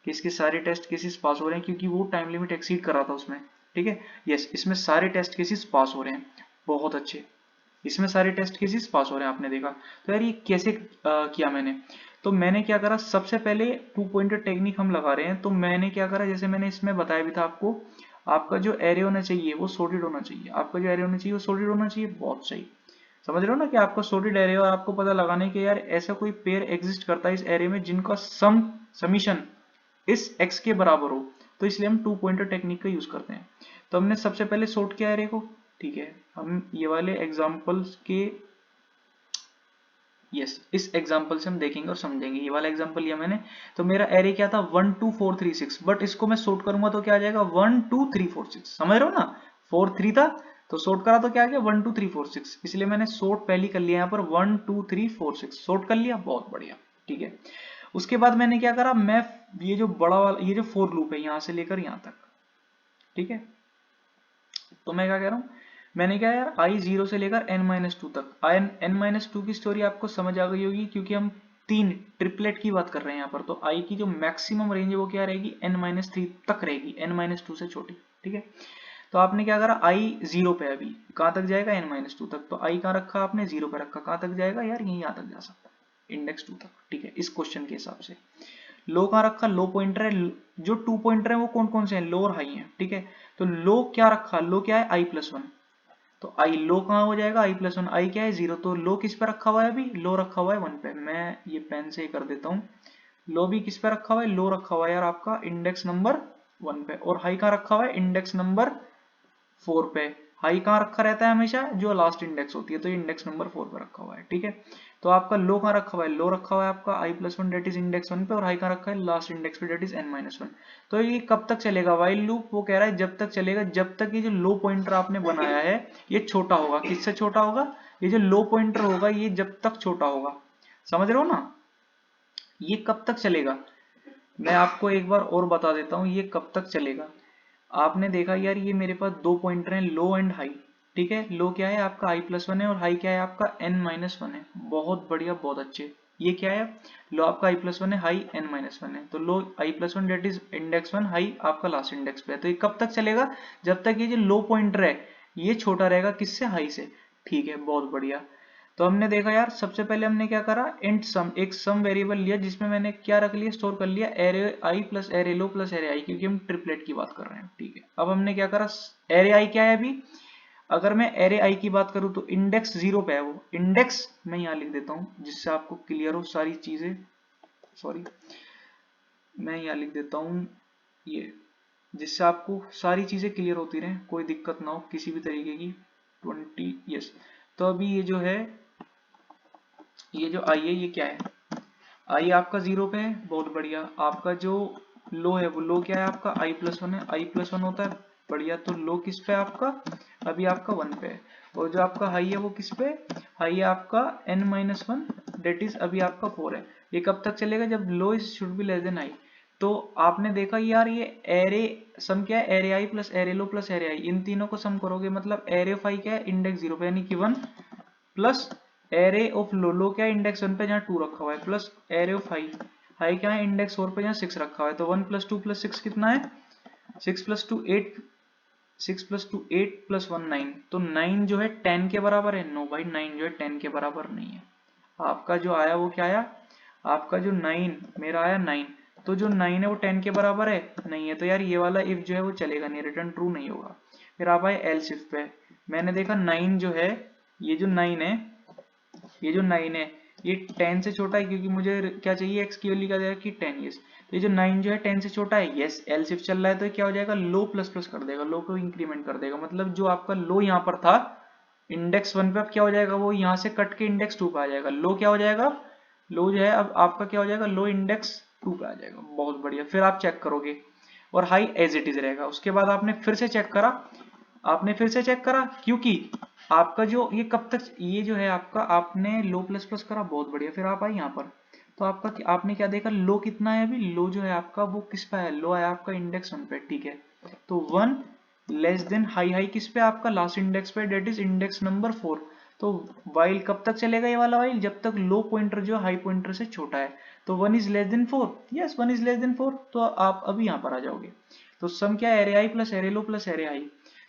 S1: कि इसके सारे टेस्ट केसेस पास हो रहे हैं, क्योंकि वो टाइम लिमिट एक्सीड कर रहा था उसमें, ठीक है। यस इसमें सारे टेस्ट केसेस पास हो रहे हैं, बहुत अच्छे, इसमें सारे टेस्ट केसेस पास हो रहे हैं, आपने देखा। तो यार ये कैसे किया मैंने, तो मैंने क्या करा, सबसे पहले 2 पॉइंटर टेक्निक हम लगा रहे हैं। तो मैंने क्या करा, जैसे मैंने इसमें बताया भी था आपको, आपका जो एरे होना चाहिए वो सॉर्टेड होना चाहिए, आपका जो एरे होना चाहिए वो सॉर्टेड होना चाहिए, बहुत सही। समझ रहे हो ना कि आपका सॉर्टेड एरे, और आपको पता लगाने के यार ऐसा कोई पेयर एग्जिस्ट करता है इस एरे में जिनका समीशन इस x के बराबर हो, तो इसलिए हम 2 पॉइंटर टेक्निक का यूज करते हैं। तो हमने सबसे पहले सॉर्ट किया एरे को, ठीक है। हम ये वाले एग्जांपल्स के, यस इस एग्जांपल से हम देखेंगे और समझेंगे। ये वाला एग्जांपल लिया मैंने, तो मेरा एरे क्या था 1 2 4 3 6, बट इसको मैं सॉर्ट करूंगा तो क्या आ जाएगा 1 2 3 4 6, समझ रहे हो ना, 4 3 था तो सॉर्ट करा तो क्या आ गया 1 2 3 4 6, इसलिए मैंने सॉर्ट पहली कर लिया यहाँ पर 1 2 3 4 6, सॉर्ट कर लिया, बहुत बढ़िया, ठीक है। उसके बाद मैंने क्या करा, मैं ये जो बड़ा वाला ये जो फॉर लूप है यहां से लेकर यहां तक, ठीक है। तो मैं क्या कह रहा हूं, मैंने क्या यार i 0 से लेकर n-2 तक, n-2 की स्टोरी आपको समझ आ गई होगी, क्योंकि हम तीन ट्रिपलेट की बात कर रहे हैं यहाँ पर। तो i की जो मैक्सिमम रेंज है वो क्या रहेगी, n-3 तक रहेगी, n-2 से छोटी, ठीक है। तो आपने क्या करा, i 0 पे, अभी कहां तक जाएगा n-2 तक, तो i कहां रखा आपने 0 पे रखा, कहां तक जाएगा यार यहीं यहां तक जा सकता है, इंडेक्स 2 तक, ठीक है, इस क्वेश्चन के हिसाब से। लो कहां रखा, लो पॉइंटर है, जो 2 पॉइंटर है वो कौन कौन से हैं, लो और हाई है, ठीक है। तो लो क्या रखा, लो क्या है i+1, तो i लो कहां हो जाएगा i+1, i क्या है 0, तो लो किस पे रखा हुआ है, अभी लो रखा हुआ है 1 पे, मैं ये पेन से कर देता हूं। लो भी किस पे रखा हुआ है, लो रखा हुआ है यार आपका इंडेक्स नंबर 1 पे, और हाई कहां रखा हुआ है इंडेक्स नंबर 4 पे। हाई कहां रखा रहता है हमेशा, जो लास्ट इंडेक्स होती है, तो ये इंडेक्स नंबर 4 पे रखा हुआ है, ठीक है। तो आपका लो कहां रखा हुआ है, लो रखा हुआ है आपका i+1 डेट इज इंडेक्स 1 पे, और हाई कहां रखा है लास्ट इंडेक्स पे डेट इज n-1। तो ये कब तक चलेगा, व्हाइल लूप, वो कह रहा है जब तक चलेगा जब तक ये जो लो पॉइंटर आपने बनाया है ये छोटा होगा, किससे छोटा होगा, ये जो लो पॉइंटर होगा ये जब तक छोटा होगा, समझ रहे हो ना। ये कब तक चलेगा, मैं आपको एक बार और बता देता हूं ये कब तक चलेगा। आपने देखा यार ये मेरे पास दो पॉइंटर हैं, लो एंड हाई, ठीक है। लो क्या है आपका i+1 है, और हाई क्या है आपका n-1 है, बहुत बढ़िया, बहुत अच्छे। ये क्या है, लो आपका i+1 है, हाई n-1 है, तो low i+1 that is index 1, high आपका लास्ट इंडेक्स पे है। तो ये कब तक चलेगा, जब तक ये जो लो पॉइंटर है ये छोटा रहेगा किससे, हाई से, ठीक है, बहुत बढ़िया। तो हमने देखा यार सबसे पहले हमने क्या करा, इंट सम, एक सम वेरिएबल लिया जिसमें मैंने क्या रख लिया, स्टोर कर लिया array I plus array low plus array आई, क्योंकि हम ट्रिपलेट की बात कर रहे हैं, ठीक है। अब हमने क्या करा, एरे आई क्या है अभी, अगर मैं एरे आई की बात करूं तो इंडेक्स 0 पे है, वो इंडेक्स मैं यहाँ लिख देता हूं जिससे आपको क्लियर हो सारी चीजें, सॉरी मैं यहाँ लिख देता हूं ये, जिससे आपको सारी चीजें क्लियर होती रहे, कोई दिक्कत ना हो किसी भी तरीके की। 20 यस, तो अभी ये जो है, ये जो आई है ये क्या है, आई आपका 0 पे है, बहुत बढ़िया। आपका जो लो है वो लो क्या है आपका i+1 है, i+1 होता है, बढ़िया। तो लो किस पे है आपका, अभी आपका 1 पे है, और जो आपका हाई है वो किस पे, हाई है आपका n-1 डेट इज अभी आपका 4 है। ये कब तक चलेगा, जब low is should be less than high. तो आपने देखा यार ये एरे सम क्या है, array I plus array low plus array I, इन तीनों को सम करोगे मतलब एरे ऑफ आई क्या है इंडेक्स 0 पे यानी कि 1, plus array of low, low क्या है इंडेक्स 1 पे जहाँ 2 रखा हुआ है, plus array of high, high क्या है इंडेक्स 4 पे जहाँ 6 रखा हुआ है। तो 1 + 2 + 6 कितना है, 6 + 2 8, 6 + 2 8 + 1 9, तो 9 जो है 10 के बराबर है, नो भाई 9 जो है 10 के बराबर नहीं है। आपका जो आया वो क्या आया, आपका जो 9 मेरा आया 9, तो जो 9 है वो 10 के बराबर है, नहीं है, तो यार ये वाला इफ जो है वो चलेगा नहीं, रिटर्न ट्रू नहीं होगा। फिर आप आए एल्स इफ पे, मैंने देखा 9 जो है, ये जो 9 है, ये जो 9 है ये 10 से छोटा है, क्योंकि मुझे क्या चाहिए x की वैल्यू क्या देगा कि 10, यस। तो ये जो 9 जो है 10 से छोटा है, यस, एल सिर्फ चल रहा है, तो क्या हो जाएगा लो प्लस प्लस कर देगा, लो को इंक्रीमेंट कर देगा, मतलब जो आपका लो यहाँ पर था इंडेक्स 1 पे, अब क्या हो जाएगा वो यहाँ से कट के इंडेक्स 2 पे आ जाएगा, लो क्या हो जाएगा, लो जो है अब आपका क्या हो जाएगा, लो इंडेक्स 2 पे आ जाएगा, बहुत बढ़िया। फिर आप चेक करोगे और हाई एज इट इज रहेगा। उसके बाद आपने फिर से चेक करा, क्योंकि आपका जो ये कब तक, ये जो है आपका, आपने लो प्लस प्लस करा, बहुत बढ़िया। फिर आप आए यहाँ पर, तो आपका आपने क्या देखा, लो कितना है अभी, लो जो है आपका वो किस पे है, लो है आपका इंडेक्स 1 पे, ठीक है। तो 1 लेस देन हाई किस पे, आपका लास्ट इंडेक्स पे, डेट इज इंडेक्स नंबर 4। तो वाइल कब तक चलेगा ये वाला वाइल, जब तक लो पॉइंटर जो हाई पॉइंटर से छोटा है। तो 1 is less than 4, yes 1 is less than 4, तो आप अभी यहाँ पर आ जाओगे। तो सम क्या है, array I plus array low plus array high.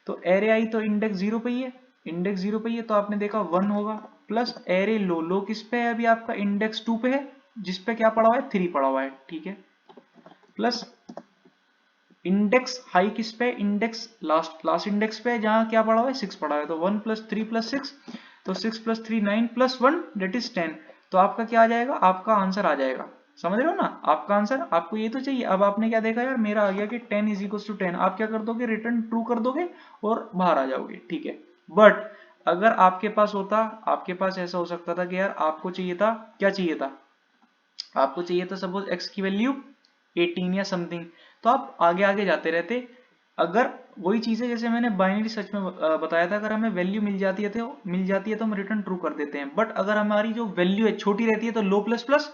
S1: तो एरे आई तो इंडेक्स 0 पे ही है, इंडेक्स 0 पे ही है, तो आपने देखा 1 होगा, प्लस एरे लो, लो किस पे है अभी आपका, इंडेक्स 2 पे है, जिसपे क्या पड़ा हुआ है, 3 पड़ा हुआ है, ठीक है। प्लस इंडेक्स हाई किस पे, इंडेक्स लास्ट इंडेक्स पे, जहां क्या पड़ा हुआ है, 6 पड़ा हुआ है। तो 1 प्लस 3 प्लस 6, तो 6 प्लस 3 9 प्लस 1 डेट इज 10। तो आपका क्या आ जाएगा, आपका आंसर आ जाएगा, समझ रहे हो ना, आपका आंसर, आपको ये तो चाहिए। अब आपने क्या देखा यार, मेरा आ गया कि 10 इज इक्वल टू 10, आप क्या कर दोगे, रिटर्न ट्रू कर दोगे और बाहर आ जाओगे, ठीक है। बट अगर आपके पास होता, आपके पास ऐसा हो सकता था कि यार आपको चाहिए था, क्या चाहिए था, आपको चाहिए था सपोज x की वैल्यू 18 या समथिंग, तो आप आगे आगे जाते रहते। अगर वही चीजें जैसे मैंने बाइनरी सर्च में बताया था, अगर हमें वैल्यू मिल जाती है तो हम रिटर्न ट्रू कर देते हैं। बट अगर हमारी जो वैल्यू है छोटी रहती है तो लो प्लस प्लस,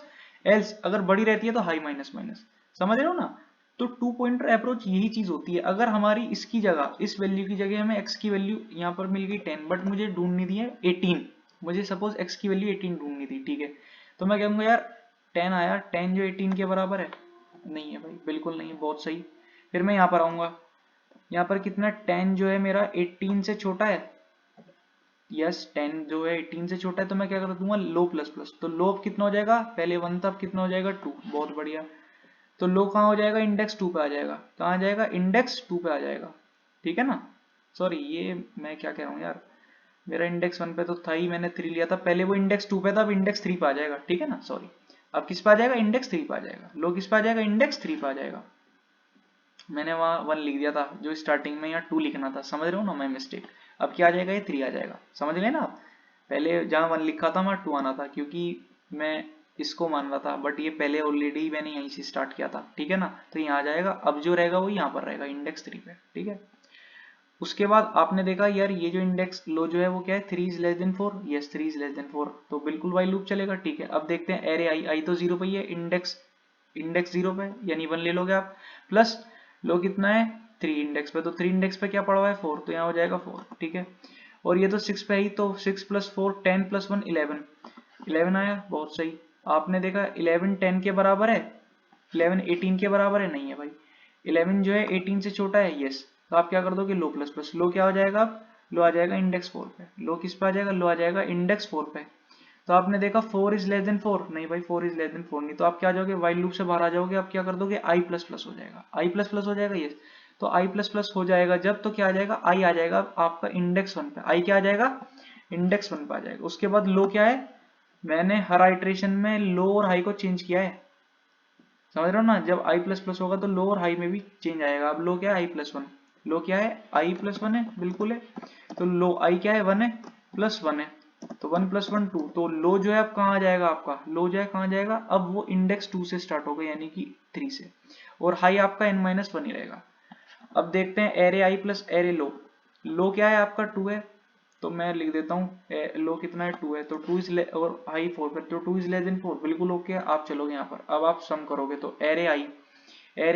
S1: एल्स अगर बड़ी रहती है तो हाई माइनस माइनस, समझ रहे हो ना। तो टू पॉइंटर अप्रोच यही चीज होती है। अगर हमारी इसकी जगह, इस वैल्यू की जगह हमें x की वैल्यू यहाँ पर मिल गई 10, बट मुझे ढूंढनी थी है 18, मुझे सपोज x की वैल्यू 18 ढूंढनी थी, ठीक है। तो मैं कहूंगा यार 10 आया, 10 जो 18 के बराबर है, नहीं है भाई, बिल्कुल नहीं है, बहुत सही। फिर मैं यहाँ पर आऊंगा, यहाँ पर कितना, 10 जो है मेरा 18 से छोटा है, यस 10 जो है 18 से छोटा है, तो मैं क्या कर दूंगा, लो प्लस प्लस। तो लो अब कितना हो जाएगा, पहले 1 था, अब कितना हो जाएगा 2, बहुत बढ़िया। तो लो कहाँ हो जाएगा, इंडेक्स 2 पे आ जाएगा, कहाँ आ जाएगा, इंडेक्स 2 पे आ जाएगा, ठीक है ना। सॉरी ये मैं क्या कह रहा हूँ यार, मेरा इंडेक्स 1 पे तो था ही, मैंने 3 लिया था पहले, वो इंडेक्स 2 पे था, अब इंडेक्स 3 पे आ जाएगा, ठीक है ना, सॉरी। अब किस पे आ जाएगा, इंडेक्स 3 पे आ जाएगा, लो किस पे आ जाएगा, इंडेक्स 3 पे आ जाएगा। मैंने वहाँ 1 लिख दिया था, जो स्टार्टिंग में यहाँ 2 लिखना था, समझ रहे हो ना, मैं मिस्टेक। अब क्या आ जाएगा, ये 3 आ जाएगा, समझ लेना आप। पहले जहाँ 1 लिखा था वहाँ 2 आना था, क्योंकि मैं इसको मान रहा था, बट ये पहले ऑलरेडी मैंने यहीं से स्टार्ट किया था, ठीक है ना। तो यहाँ आ जाएगा, अब जो रहेगा वो यहाँ पर रहेगा, इंडेक्स 3 पे, ठीक है। उसके बाद आपने देखा यार, ये जो इंडेक्स लो जो है वो क्या है, 3 is less than 4, yes 3 is less than 4, तो बिल्कुल वाइल लूप चलेगा, ठीक है। अब देखते हैं एरे आई, आई तो 0 पे ही है, इंडेक्स इंडेक्स 0 पे, यानी 1 ले लोगे आप, प्लस लो कितना है 3 इंडेक्स पे, तो 3 इंडेक्स पे क्या पड़ा हुआ है 4, तो यहाँ हो जाएगा 4, ठीक है। और ये तो 6 पे ही, तो 6 प्लस 4 10 प्लस 1 11, 11 आया, बहुत सही। आपने देखा 11 10 के बराबर है, 11 18 के बराबर है, नहीं है भाई। 11 जो है 18 से छोटा है, यस। तो आप क्या कर दोगे, लो प्लस प्लस, लो क्या हो जाएगा, अब लो आ जाएगा इंडेक्स 4 पे, लो किस पे आ जाएगा, लो आ जाएगा इंडेक्स 4 पे। तो आपने देखा 4 इज लेस देन 4, नहीं भाई 4 इज लेस देन 4 नहीं, तो आप क्या आ जाओगे, वाइल लूप से बाहर आ जाओगे, आप क्या कर दोगे, आई प्लस प्लस हो जाएगा, आई प्लस प्लस हो जाएगा, यस। तो आई प्लस प्लस हो जाएगा जब, तो क्या आ जाएगा, आई आ जाएगा आपका इंडेक्स 1 पे, आई क्या आ जाएगा, इंडेक्स 1 पे आ जाएगा। उसके बाद लो क्या है, मैंने हर आइट्रेशन में लो और हाई को चेंज किया है, समझ रहे हो ना। जब आई प्लस प्लस होगा तो लो और हाई में भी चेंज आएगा। अब लो क्या है, आई प्लस 1, लो क्या है, आई प्लस 1 है, बिल्कुल है। तो लो आई क्या है, 1 है, प्लस 1 है, तो 1 प्लस 1 2, तो लो जो है अब कहाँ आ जाएगा, आपका लो जो है कहाँ आ जाएगा, अब वो इंडेक्स 2 से स्टार्ट होगा, यानी कि 3 से, और हाई आपका n-1 ही रहेगा। अब देखते हैं array I plus array low, low क्या है आपका 2 है, तो मैं लिख देता हूँ लो कितना है 2 है, तो 2 इज और हाई 4 पे, तो 2 इज लेस देन 4, बिल्कुल ओके। आप चलोगे यहाँ पर, अब आप सम करोगे, तो एरे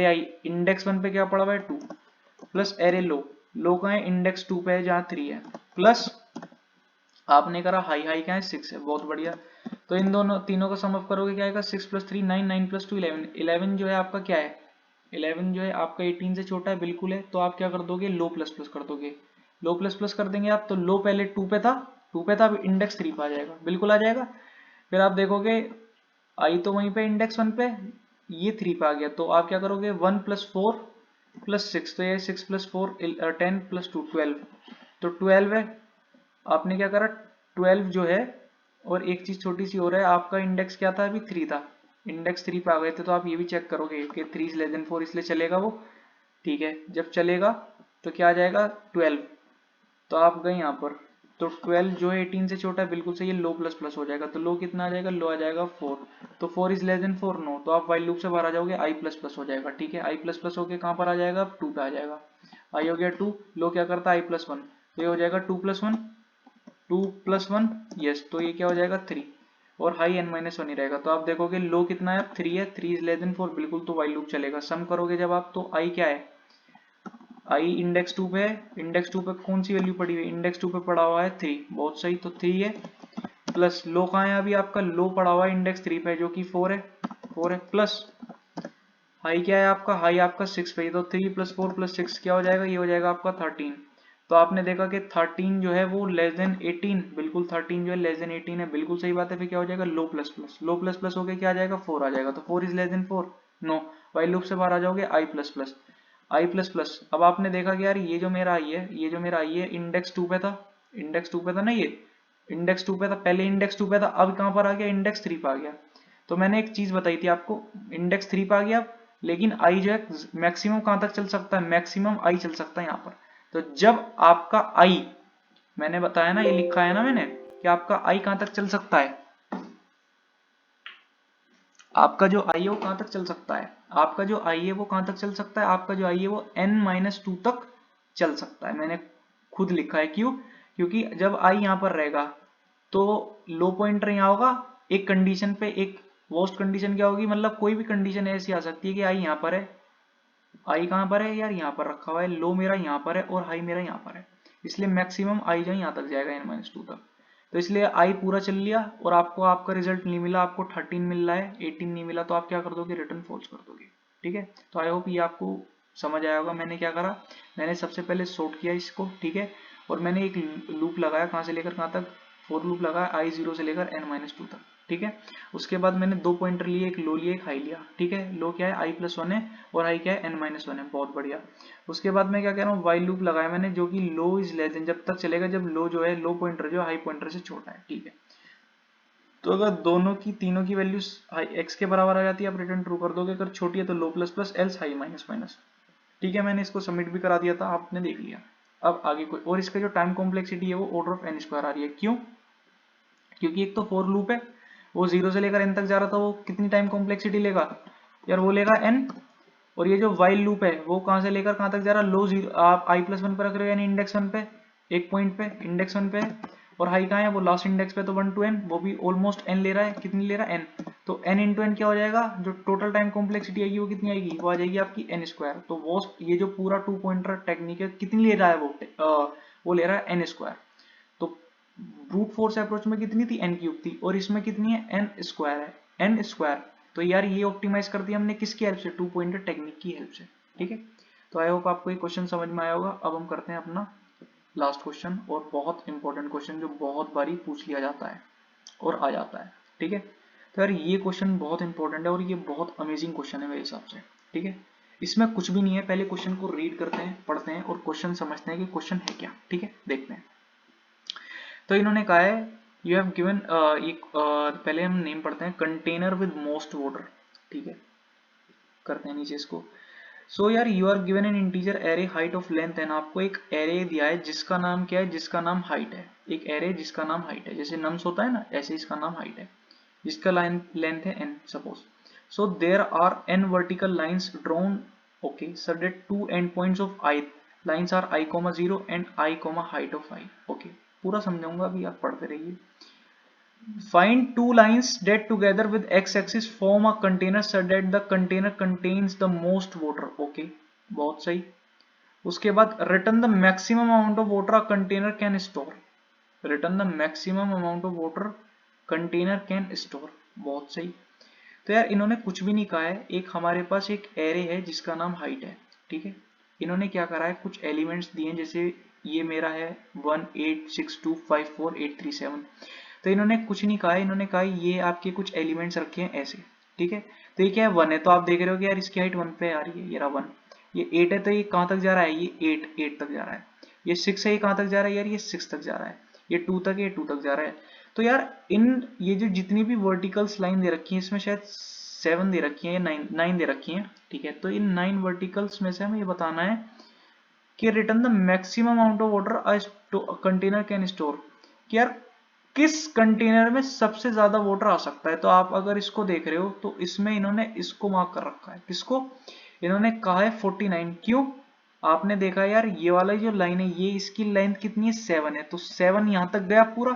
S1: आई इंडेक्स 1 पे क्या पड़ा हुआ है 2, प्लस एरे लो, लो का है इंडेक्स 2 पे है जहाँ 3 है, प्लस आपने करा हाई, हाई क्या है 6 है, बहुत बढ़िया। तो इन दोनों तीनों का सम अप करोगे क्या आएगा, 6 प्लस 3 9, 9 प्लस 2 11, 11 जो है आपका क्या है, 11 जो है आपका 18 से छोटा है, बिल्कुल है। तो आप क्या कर दोगे, लो प्लस प्लस कर दोगे, लो प्लस प्लस कर देंगे आप, तो लो पहले 2 पे था, 2 पे था, अब इंडेक्स 3 पे आ जाएगा, बिल्कुल आ जाएगा। फिर आप देखोगे आई तो वहीं पे इंडेक्स 1 पे, ये 3 पे आ गया, तो आप क्या करोगे 1 प्लस 4 प्लस 6, तो ये 6 प्लस 4 10 प्लस 2 12, तो 12 है। आपने क्या करा 12 जो है, और एक चीज छोटी सी हो रहा है, आपका इंडेक्स क्या था, अभी 3 था, इंडेक्स 3 पे आ गए थे, तो आप ये भी चेक करोगे कि 3 इज लेस देन 4, इसलिए चलेगा वो, ठीक है। जब चलेगा तो क्या आ जाएगा 12, तो आप गए यहाँ पर, तो 12 जो है 18 से छोटा है, बिल्कुल सही है, लो प्लस प्लस हो जाएगा, तो लो कितना आ जाएगा, लो आ जाएगा 4, तो 4 इज लेस देन 4, नो, तो आप वाइल लूप से बाहर आ जाओगे, आई प्लस प्लस हो जाएगा, ठीक है, आई प्लस प्लस होके कहाँ पर आ जाएगा, अब 2 पे आ जाएगा, आई हो गया 2, लो क्या करता है आई प्लस 1, तो ये हो जाएगा 2 प्लस 1, 2 प्लस 1, यस, तो ये क्या हो जाएगा 3, और हाई n माइनस 1 ही रहेगा, तो आप देखोगे लो कितना है, 3 है, 3 इज लेस देन 4, बिल्कुल, तो वाइल लूप चलेगा, सम करोगे जब आप, तो आई क्या है, आई इंडेक्स 2 पे है, इंडेक्स 2 पे कौन सी वैल्यू पड़ी हुई है, इंडेक्स 2 पे पड़ा हुआ है 3, बहुत सही, तो 3 है, प्लस लो कहाँ है, अभी आपका लो पड़ा हुआ है इंडेक्स 3 पे जो कि 4 है, 4 है, प्लस हाई क्या है आपका, हाई आपका 6 पे, तो 3 प्लस 4 प्लस 6 क्या हो जाएगा, ये हो जाएगा आपका 13, तो आपने देखा कि 13 जो है वो लेस देन 18, बिल्कुल 13 जो है लेस देन 18 है, बिल्कुल सही बात है, फिर क्या हो जाएगा, लो प्लस प्लस, लो प्लस प्लस हो गया क्या आ जाएगा, 4 आ जाएगा, तो 4 is less than 4, no, while loop से बाहर आ जाओगे, i plus plus, i plus plus, अब आपने देखा कि यार ये जो मेरा आई है, ये जो मेरा आई है इंडेक्स 2 पे था, इंडेक्स 2 पे था ना, ये इंडेक्स 2 पे था, पहले इंडेक्स 2 पे था, अब कहां पर आ गया, इंडेक्स 3 पे आ गया, तो मैंने एक चीज बताई थी आपको, इंडेक्स 3 पे आ गया, लेकिन आई जो है मैक्सिमम कहां तक चल सकता है, मैक्सिमम आई चल सकता है यहाँ पर, तो जब आपका आई, मैंने बताया ना, ये लिखा है ना मैंने कि आपका आई कहां तक चल सकता है, आपका जो आई है वो कहां तक चल सकता है, आपका जो आई है वो कहां तक चल सकता है, आपका जो आई है वो n-2 तक चल सकता है, मैंने खुद लिखा है, क्यों, क्योंकि जब आई यहां पर रहेगा तो लो पॉइंटर यहाँ होगा, एक कंडीशन पे, एक वर्स्ट कंडीशन क्या होगी, मतलब कोई भी कंडीशन ऐसी आ सकती है कि आई यहाँ पर है, आई कहाँ पर है यार, यहाँ पर रखा हुआ है, लो मेरा यहाँ पर है और हाई मेरा यहाँ पर है, इसलिए मैक्सिमम आई जो है यहाँ तक जाएगा n-2 तक, तो इसलिए आई पूरा चल लिया और आपको आपका रिजल्ट नहीं मिला, आपको 13 मिल रहा है, 18 नहीं मिला, तो आप क्या कर दोगे, रिटर्न फॉल्स कर दोगे, ठीक है, तो आई होप ये आपको समझ आया होगा, मैंने क्या करा, मैंने सबसे पहले सॉर्ट किया इसको, ठीक है, और मैंने एक लूप लगाया, कहाँ से लेकर कहाँ तक, फोर लूप लगाया, आई 0 से लेकर n-2 तक, ठीक है, उसके बाद मैंने दो पॉइंटर लिए, एक लो लिया, एक हाई लिया, ठीक है, लो क्या है आई प्लस 1 है और हाई क्या है n-1 है, बहुत बढ़िया, उसके बाद मैं क्या कह रहा हूँ, वाइल लूप लगाया मैंने, जो कि लो इज लेस देन, जब तक चलेगा जब लो जो है, लो पॉइंटर जो हाई पॉइंटर से छोटा है, ठीक है, तो अगर दोनों की तीनों की वैल्यूज एक्स के बराबर आ जाती है, आप रिटर्न ट्रू कर दोगे, अगर छोटी है तो low plus plus, else high minus minus, ठीक है, मैंने इसको सबमिट भी करा दिया था, आपने देख लिया, अब आगे कोई, और इसका जो टाइम कॉम्प्लेक्सिटी है वो ऑर्डर ऑफ n² आ रही है, क्यों, क्योंकि एक तो फॉर लूप है, वो 0 से लेकर n तक जा रहा था, वो कितनी टाइम कॉम्प्लेक्सिटी लेगा यार, वो लेगा n, और ये जो वाइल लूप है वो कहां से लेकर कहां तक जा रहा है, लो 0, आप आई प्लस 1 पर रख रहे हो, यानी इंडेक्स 1 पे, एक पॉइंट पे इंडेक्स 1 पे, और हाई कहां है, वो लास्ट इंडेक्स पे, तो 1 to n, वो भी ऑलमोस्ट n ले रहा है, कितनी ले रहा है n, तो n इंटू n क्या हो जाएगा, जो टोटल टाइम कॉम्प्लेक्सिटी आएगी वो कितनी आएगी, वो आ जाएगी आपकी n², तो वो ये जो पूरा 2 पॉइंटर टेक्निक है कितनी ले रहा है, वो ले रहा है n², तो ब्रूट फोर्स अप्रोच में कितनी थी, n³ थी, और इसमें कितनी है, n² है, n², तो यार ये ऑप्टिमाइज कर दिया हमने किसकी हेल्प से, 2 पॉइंटर टेक्निक की हेल्प से, ठीक है, तो आई होप आपको ये क्वेश्चन समझ में आया होगा, अब हम करते हैं अपना लास्ट क्वेश्चन, और बहुत इंपॉर्टेंट क्वेश्चन जो बहुत बारी पूछ लिया जाता है और आ जाता है, ठीक है, तो यार ये क्वेश्चन बहुत इंपॉर्टेंट है और ये बहुत अमेजिंग क्वेश्चन है मेरे हिसाब से, ठीक है, इसमें कुछ भी नहीं है, पहले क्वेश्चन को रीड करते हैं, पढ़ते हैं और क्वेश्चन समझते हैं कि क्वेश्चन है क्या, ठीक है, देखते हैं, तो इन्होंने कहा है यू हैव गिवन पहले हम नेम पढ़ते हैं, कंटेनर विद मोस्ट वाटर, ठीक है, करते हैं नीचे इसको, सो यार you are given an integer array height of length n, आपको एक एरे दिया है जिसका नाम क्या है, जिसका नाम हाइट है, एक एरे जिसका नाम हाइट है, जैसे नम्स होता है ना, ऐसे इसका नाम हाइट है, जिसका लेंथ है n suppose, so there are n vertical lines drawn, okay, so that two endpoints of I lines are I, 0 and I, height of I, okay, पूरा समझाऊंगा, अभी आप पढ़ते रहिए, find two lines that together with x-axis form a container such that the container contains the most water, okay, बहुत सही, उसके बाद return the maximum amount of water a container can store, return the maximum amount of water container can store, बहुत सही, तो यार इन्होंने कुछ भी नहीं कहा है, एक हमारे पास एक एरे है जिसका नाम हाइट है, ठीक है, इन्होंने क्या करा है, कुछ एलिमेंट्स दिए हैं, जैसे ये मेरा है 1 8 6 2 5 4 8 3 7, तो इन्होंने कुछ नहीं कहा है, इन्होंने कहा ये आपके कुछ एलिमेंट्स रखे हैं ऐसे, ठीक है, तो ये क्या है 1 है, तो आप देख रहे हो कि यार इसकी हाइट 1 पे आ रही है, ये रहा 1, ये 8 है तो ये कहाँ तक जा रहा है, ये 8 तक जा रहा है, ये 6 है, ये कहाँ तक जा रहा है यार, ये 6 तक जा रहा है, ये 2 तक है, ये 2 तक जा रहा है, तो यार इन ये जो जितनी भी वर्टिकल्स लाइन दे रखी है, इसमें शायद 7 दे रखी है या 9 दे रखी है, ठीक है, तो इन 9 वर्टिकल्स में से हमें ये बताना है कि return the maximum amount of water a container can store, कि यार किस कंटेनर में सबसे ज्यादा वाटर आ सकता है। तो आप अगर इसको देख रहे हो तो इसमें इन्होंने इसको मार्क कर रखा है, किसको, इन्होंने कहा है 49। क्यों, आपने देखा यार ये वाला जो लाइन है ये इसकी लेंथ कितनी है 7 है, तो 7 यहां तक गया पूरा,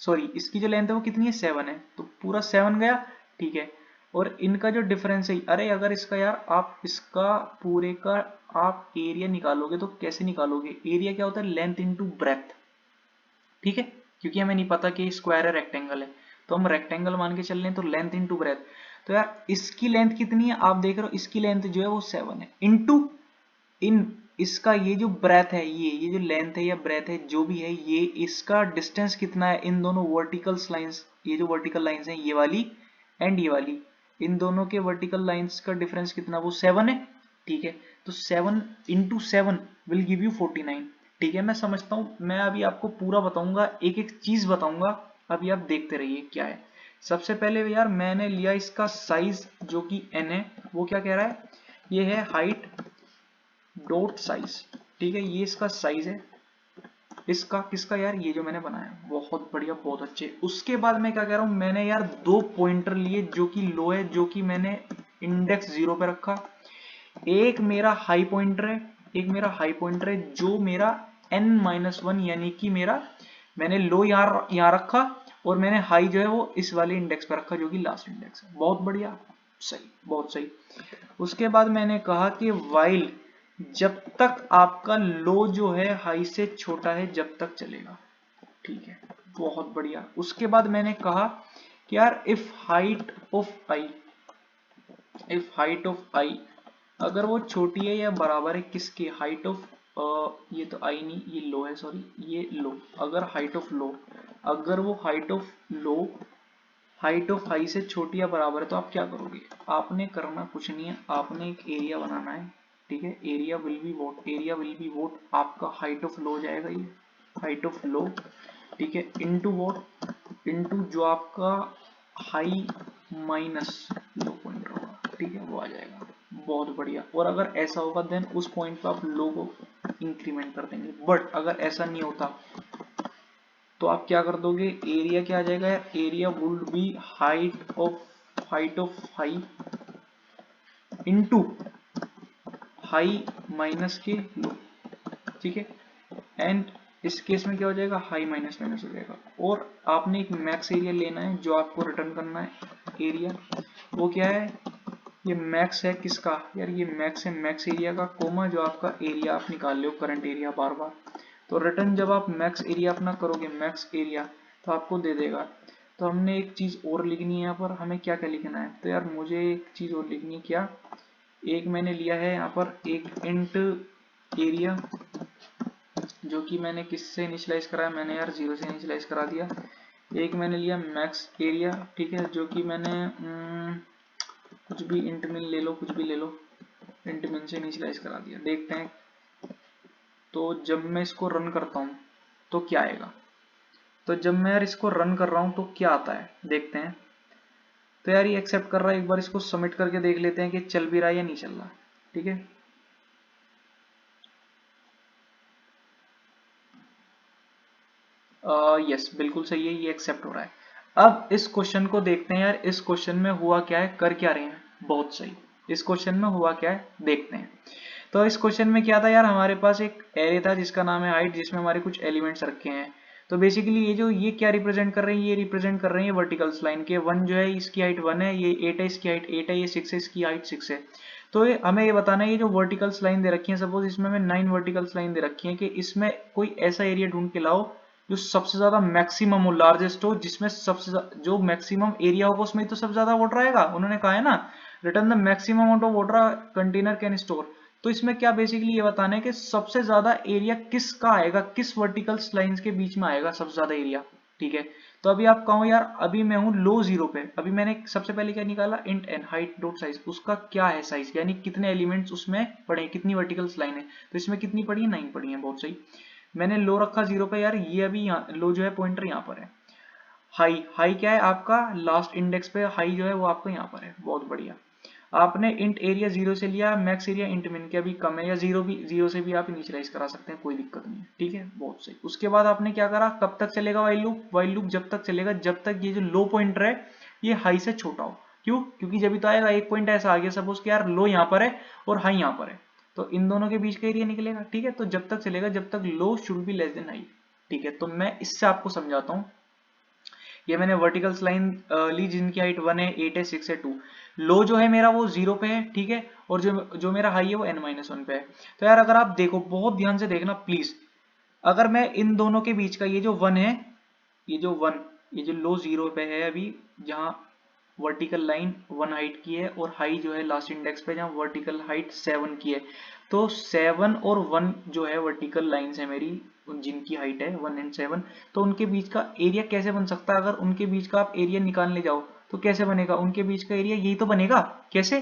S1: सॉरी इसकी जो लेंथ है वो कितनी है 7 है, तो पूरा 7 गया, ठीक है। और इनका जो डिफरेंस है, अरे अगर इसका यार आप इसका पूरे का आप एरिया निकालोगे तो कैसे निकालोगे, एरिया क्या होता है, लेंथ इनटू ब्रेथ, ठीक है, क्योंकि हमें नहीं पता कि स्क्वायर है रेक्टेंगल है, तो हम रेक्टेंगल मान के चल रहे हैं, तो लेंथ इनटू ब्रेथ। तो यार इसकी लेंथ कितनी है, आप देख रहे हो इसकी लेंथ जो है वो 7 है, इनटू इन इसका ये जो ब्रेथ है, ये जो लेंथ है या ब्रेथ है जो भी है, ये इसका डिस्टेंस कितना है इन दोनों वर्टिकल लाइंस, ये जो वर्टिकल लाइंस हैं ये वाली एंड ये वाली, इन दोनों के वर्टिकल लाइंस का डिफरेंस कितना, वो 7 है, ठीक है। तो 7 इंटू 7 विल गिव यू 49, ठीक है। मैं समझता हूँ, मैं अभी आपको पूरा बताऊंगा, एक एक चीज बताऊंगा, अभी आप देखते रहिए क्या है। सबसे पहले यार मैंने लिया इसका साइज जो कि n है, वो क्या कह रहा है, ये है हाइट डॉट साइज, ठीक है, ये इसका साइज है, इसका किसका यार, ये जो मैंने बनाया, बहुत बढ़िया बहुत अच्छे। उसके बाद मैं क्या कह रहा हूं, मैंने यार दो पॉइंटर लिए जो कि लो है, जो कि मैंने इंडेक्स 0 पे रखा, एक मेरा हाई पॉइंटर है, एक मेरा हाई पॉइंटर है जो मेरा n-1 यानी कि मेरा, मैंने लो यहाँ रखा और मैंने हाई जो है वो इस वाले इंडेक्स पे रखा जो कि लास्ट इंडेक्स है। बहुत बढ़िया, सही, बहुत सही। उसके बाद मैंने कहा कि वाइल, जब तक आपका लो जो है हाई से छोटा है जब तक चलेगा, ठीक है, बहुत बढ़िया। उसके बाद मैंने कहा कि यार इफ हाइट ऑफ आई अगर वो छोटी है या बराबर है किसके, हाइट ऑफ ये तो आई नहीं, ये लो है, सॉरी ये लो, अगर हाइट ऑफ लो, अगर वो हाइट ऑफ हाई से छोटी या बराबर है तो आप क्या करोगे, आपने करना कुछ नहीं है, आपने एक एरिया बनाना है, ठीक है, एरिया विल बी वोट आपका हाइट ऑफ लो हो जाएगा, ये हाइट ऑफ लो, ठीक है, इनटू वोट, इनटू जो आपका हाई माइनस लो पॉइंट होगा, ठीक है, वो आ जाएगा। बहुत बढ़िया। और अगर ऐसा होगा देन उस पॉइंट पे आप लो को इंक्रीमेंट कर देंगे, बट अगर ऐसा नहीं होता तो आप क्या कर दोगे, एरिया क्या आ जाएगा, area would be height of high into high minus के लो, ठीक है, एंड इस केस में क्या हो जाएगा, हाई माइनस माइनस हो जाएगा। और आपने एक मैक्स एरिया लेना है जो आपको रिटर्न करना है एरिया, वो क्या है, ये मैक्स है किसका यार, ये मैक्स है मैक्स एरिया का, कोमा जो आपका एरिया आप निकाल लो करंट एरिया बार बार, तो रिटर्न जब आप मैक्स एरिया अपना करोगे, मैक्स एरिया, तो आपको दे देगा। तो हमने एक चीज और लिखनी है यहाँ पर, हमें क्या क्या लिखना है, तो यार मुझे एक चीज और लिखनी है, क्या, एक मैंने लिया है यहाँ पर एक इंट एरिया जो कि मैंने किससे इनिशियलाइज करा है, मैंने यार 0 से इनिशियलाइज करा दिया। एक मैंने लिया मैक्स एरिया, ठीक है, जो कि मैंने कुछ भी इंट मिन ले लो, कुछ भी ले लो, इंट मिन से इनिशियलाइज करा दिया। देखते हैं तो जब मैं इसको रन करता हूँ तो क्या आएगा, तो जब मैं यार इसको रन कर रहा हूँ तो क्या आता है देखते हैं। तो यार ये एक्सेप्ट कर रहा है, एक बार इसको सबमिट करके देख लेते हैं कि चल भी रहा है या नहीं चल रहा, ठीक है। यस बिल्कुल सही है, ये एक्सेप्ट हो रहा है। अब इस क्वेश्चन को देखते हैं यार, इस क्वेश्चन में हुआ क्या है, कर क्या रहे हैं, बहुत सही, इस क्वेश्चन में हुआ क्या है देखते हैं। तो इस क्वेश्चन में क्या था यार, हमारे पास एक एरे था जिसका नाम है हाइट, जिसमें हमारे कुछ एलिमेंट्स रखे हैं। तो बेसिकली ये क्या रिप्रेजेंट कर रहे हैं, ये रिप्रेजेंट कर रहे हैं वर्टिकल्स लाइन के, 1 जो है इसकी हाइट 1 है, ये 8 है इसकी हाइट 8 है, ये 6 है इसकी हाइट 6 है। तो हमें ये बताना है, ये जो वर्टिकल्स लाइन दे रखी है, सपोज इसमें हमें 9 वर्टिकल्स लाइन दे रखी है, कि इसमें कोई ऐसा एरिया ढूंढ के लाओ जो सबसे ज्यादा मैक्सिमम हो, लार्जेस्ट हो, जिसमें सबसे जो मैक्सिमम एरिया होगा उसमें तो सबसे ज्यादा वाटर आएगा। उन्होंने कहा है ना, return the maximum amount of water container can store. तो इसमें क्या बेसिकली ये बताना है कि सबसे ज्यादा एरिया किसका आएगा, किस वर्टिकल लाइंस के बीच में आएगा सबसे ज्यादा एरिया, ठीक है। तो अभी आप कहो यार, अभी मैं हूं लो 0 पे, अभी मैंने सबसे पहले क्या निकाला, int n height dot size, उसका क्या है साइज, यानी कितने एलिमेंट्स उसमें पड़े, कितनी वर्टिकल्स लाइन है, तो इसमें कितनी पड़ी है, 9 पड़ी है, बहुत सही। मैंने लो रखा 0 पे, यार ये अभी लो जो है पॉइंटर यहाँ पर है। हाई क्या है आपका लास्ट इंडेक्स पे, हाई जो है वो आपका यहाँ पर है, बहुत बढ़िया। आपने इंट एरिया 0 से लिया, मैक्स एरिया इंट मिन के अभी कम है, या 0 से भी आप इनिशियलाइज करा सकते हैं, कोई दिक्कत नहीं है, ठीक है, बहुत सही। उसके बाद आपने क्या करा, कब तक चलेगा वाइल लूप जब तक चलेगा जब तक ये जो लो पॉइंटर है ये हाई से छोटा हो। क्यों? क्योंकि जब भी तो आएगा एक पॉइंट ऐसा आ गया, सपोज कि यार लो यहाँ पर है और हाई यहाँ पर है, तो इन दोनों के बीच का एरिया निकलेगा, ठीक है। तो जब तक चलेगा जब तक low should be less than high, ठीक है। तो मैं इससे आपको समझाता हूँ। ये मैंने वर्टिकल लाइन ली जिनकी हाइट 1 है, 8 है, 6 है, 2। लो जो है मेरा वो 0 पे है, ठीक है, और जो मेरा हाई है वो n-1 पे है। तो यार अगर आप देखो, बहुत ध्यान से देखना प्लीज, अगर मैं इन दोनों के बीच का ये जो 1 है, ये जो 1, ये जो लो 0 पे है अभी, जहां वर्टिकल लाइन 1 हाइट की है और हाई जो है लास्ट इंडेक्स पे जहां वर्टिकल हाइट 7 की है, तो 7 और 1 जो है वर्टिकल लाइंस है मेरी, जिनकी हाइट है 1 एंड 7, तो उनके बीच का एरिया कैसे बन सकता है? अगर उनके बीच का आप एरिया निकालने जाओ तो कैसे बनेगा? उनके बीच का एरिया यही तो बनेगा। कैसे?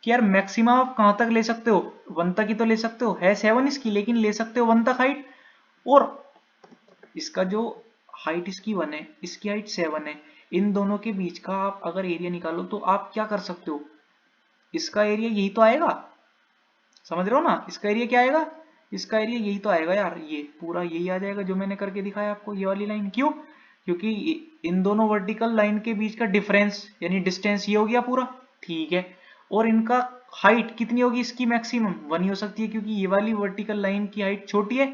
S1: कि यार मैक्सिमम आप कहां तक ले सकते हो? 1 तक ही तो ले सकते हो, है 7 इसकी, लेकिन ले सकते हो 1 तक हाइट, और इसका जो हाइट इसकी 1 है, इसकी हाइट 7 है, इन दोनों के बीच का आप अगर एरिया निकालो तो आप क्या कर सकते हो? इसका एरिया यही तो आएगा, समझ रहे हो ना? इसका एरिया क्या आएगा? इसका एरिया यही तो आएगा यार, ये पूरा यही आ जाएगा जो मैंने करके दिखाया आपको, ये वाली लाइन। क्यों? क्योंकि इन दोनों वर्टिकल लाइन के बीच का डिफरेंस यानी डिस्टेंस ये हो गया पूरा, ठीक है, और इनका हाइट कितनी होगी इसकी? मैक्सिमम 1 ही हो सकती है, क्योंकि ये वाली वर्टिकल लाइन की हाइट छोटी है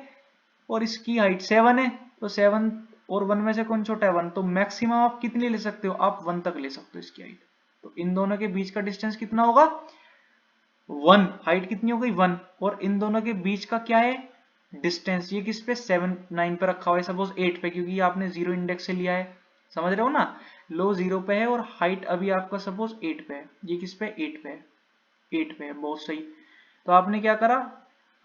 S1: और इसकी हाइट 7 है, तो 7 और 1 में से कौन छोटा है? 1। तो मैक्सिमम आप कितनी ले सकते हो? आप 1 तक ले सकते हो इसकी हाइट। तो इन दोनों के बीच का डिस्टेंस कितना होगा? 1। हाइट कितनी हो गई? 1। और इन दोनों के बीच का क्या है? डिस्टेंस। ये किस पे? 7 9 पे रखा हुआ है, सपोज 8 पे, क्योंकि आपने 0 इंडेक्स से लिया है, समझ रहे हो ना? लो 0 पे है और हाइट अभी आपका सपोज 8 पे है, ये किस पे? 8 पे है, 8 पे है, बहुत सही। तो आपने क्या करा,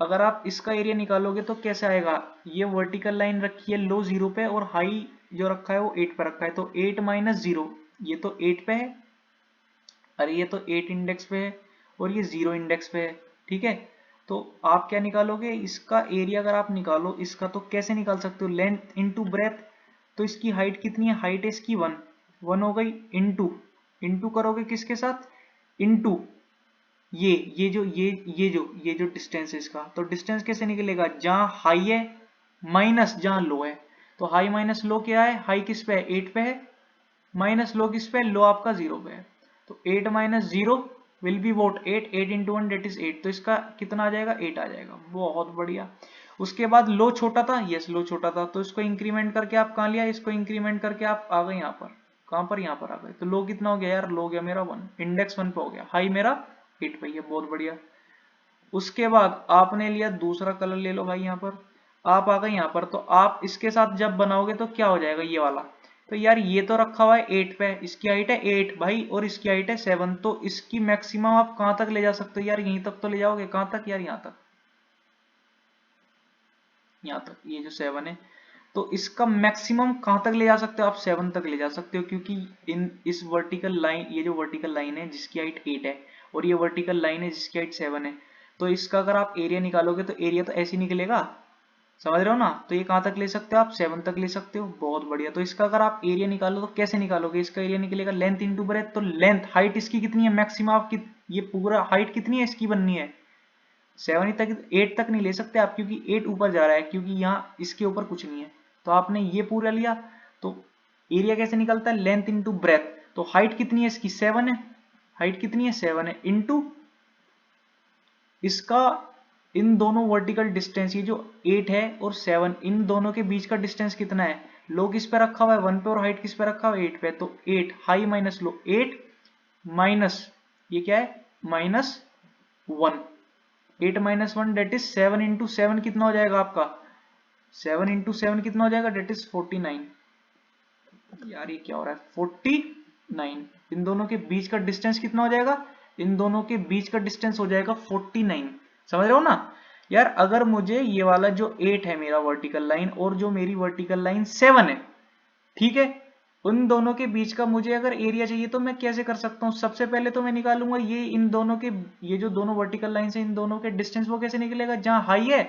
S1: अगर आप इसका एरिया निकालोगे तो कैसे आएगा? ये वर्टिकल लाइन रखी है लो 0 पे और हाई जो रखा है वो 8 पे रखा है, तो 8 माइनस 0, ये तो 8 पे है, अरे ये तो 8 इंडेक्स पे है और ये 0 इंडेक्स पे है, ठीक है। तो आप क्या निकालोगे? इसका एरिया अगर आप निकालो इसका, तो कैसे निकाल सकते हो? Length into breadth. तो इसकी हाइट कितनी है? हाइट है इसकी 1 हो गई, इंटू करोगे किसके साथ? इंटू ये जो डिस्टेंस है इसका, तो डिस्टेंस कैसे निकलेगा? जहां हाई है माइनस जहां लो है, तो हाई माइनस लो क्या है? हाई किस पे है? 8 पे है, माइनस लो किस पे? लो आपका 0 पे है, तो 8 minus 0 will be what 8, 8 into 1 that is 8, तो इसका कितना आ जाएगा? 8 आ जाएगा, बहुत बढ़िया। उसके बाद लो छोटा था, यस लो छोटा था, तो इसको इंक्रीमेंट करके आप कहाँ लिया? इसको इंक्रीमेंट करके आप आ गए यहाँ पर, कहाँ पर? यहाँ पर आ गए, तो लो कितना हो गया यार? लो गया मेरा 1, इंडेक्स 1 पे हो गया, हाई मेरा 8 पे, बहुत बढ़िया। उसके बाद आपने लिया दूसरा कलर, ले लो भाई, यहाँ पर आप आ गए यहाँ पर, तो आप इसके साथ जब बनाओगे तो क्या हो जाएगा? ये वाला, तो यार ये तो रखा हुआ है 8 पे, इसकी हाइट है 8 भाई और इसकी हाइट है 7, तो इसकी मैक्सिमम आप कहां तक ले जा सकते हो यार? यहीं तक तो ले जाओगे, कहां तक यार? यहाँ तक, यहाँ तक, ये जो 7 है, तो इसका मैक्सिमम कहां तक ले जा सकते हो आप? 7 तक ले जा सकते हो, क्योंकि इस वर्टिकल लाइन, ये जो वर्टिकल लाइन है जिसकी हाइट 8 है और ये वर्टिकल लाइन है जिसकी हाइट 7 है, तो इसका अगर आप एरिया निकालोगे तो एरिया तो ऐसे निकलेगा, समझ रहे हो ना? तो ये कहां तक ले सकते हो आप? 7 तक ले सकते हो, बहुत बढ़िया। तो इसका अगर आप एरिया निकालो तो कैसे निकालोगे? इसका एरिया निकलेगा लेंथ इंटू ब्रेथ, तो लेंथ, हाइट इसकी कितनी है मैक्सिमम आपकी? ये पूरा हाइट कितनी है इसकी बननी है? 7 तक, 8 तक नहीं ले सकते आप, क्योंकि 8 ऊपर जा रहा है, क्योंकि यहाँ इसके ऊपर कुछ नहीं है, तो आपने ये पूरा लिया। तो एरिया कैसे निकलता है? लेंथ इंटू ब्रेथ, तो हाइट कितनी है इसकी? 7 है, हाइट कितनी है? 7 है, इंटू इसका इन दोनों वर्टिकल डिस्टेंस, ये जो 8 है और 7, इन दोनों के बीच का डिस्टेंस कितना है? लो किस पे रखा हुआ है? 1 पे, और हाइट किस पे रखा हुआ है? 8 पे, तो 8 हाई माइनस लो, 8 माइनस ये क्या है? Minus 1, 8 minus 1 that is 7 into 7 कितना हो जाएगा आपका? 7 इंटू 7 कितना हो जाएगा? That is 49। यार ये क्या हो रहा है? 49। इन दोनों के बीच का डिस्टेंस कितना हो जाएगा? इन दोनों के बीच का डिस्टेंस हो जाएगा 49, समझ रहे हो ना? यार अगर मुझे ये वाला जो 8 है मेरा वर्टिकल लाइन और जो मेरी वर्टिकल लाइन 7 है, ठीक है, उन दोनों के बीच का मुझे अगर एरिया चाहिए तो मैं कैसे कर सकता हूं? सबसे पहले तो मैं निकालूंगा ये इन दोनों के, ये जो दोनों वर्टिकल लाइन है इन दोनों के डिस्टेंस, वो कैसे निकलेगा? जहां हाई है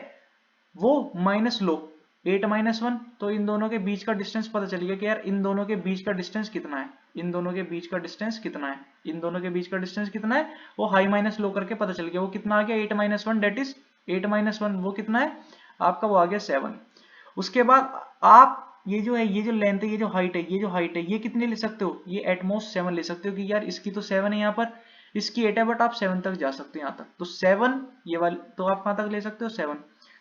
S1: वो माइनस लो, 8 माइनस 1, तो इन दोनों के बीच का डिस्टेंस पता चल गया कि यार इन दोनों के बीच का डिस्टेंस कितना है, इन दोनों के बीच का डिस्टेंस कितना है, इन दोनों के बीच का डिस्टेंस कितना है, वो हाई माइनस लो करके पता चल गया। वो कितना आ गया 8 माइनस 1, डेट इज 8 माइनस 1 वो कितना है आपका, वो आ गया 7। उसके बाद आप ये जो है, ये जो लेंथ है, ये जो हाइट है, ये जो हाइट है, ये कितने ले सकते हो, ये एटमोस्ट 7 ले सकते हो कि यार इसकी तो 7 है यहाँ पर, इसकी 8 है, बट आप 7 तक जा सकते हो यहाँ तक, तो 7 ये वाली तो आप कहाँ तक ले सकते हो 7,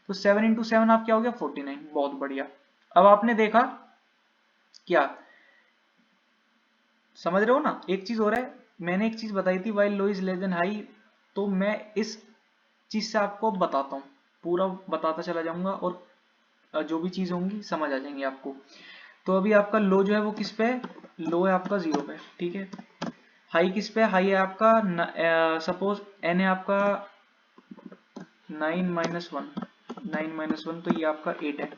S1: तो 7 इंटू 7 आप क्या हो गया 49, बहुत बढ़िया। अब आपने देखा क्या, समझ रहे हो ना। एक चीज हो रहा है, मैंने एक चीज बताई थी while low is less than high, तो मैं इस चीज से आपको बताता हूँ, पूरा बताता चला जाऊंगा और जो भी चीज होंगी समझ आ जाएंगी आपको। तो अभी आपका लो जो है वो किस पे है, लो है आपका 0 पे, ठीक है। हाई किस पे है, हाई है आपका सपोज एन है आपका 9 माइनस 1, तो ये आपका 8 है।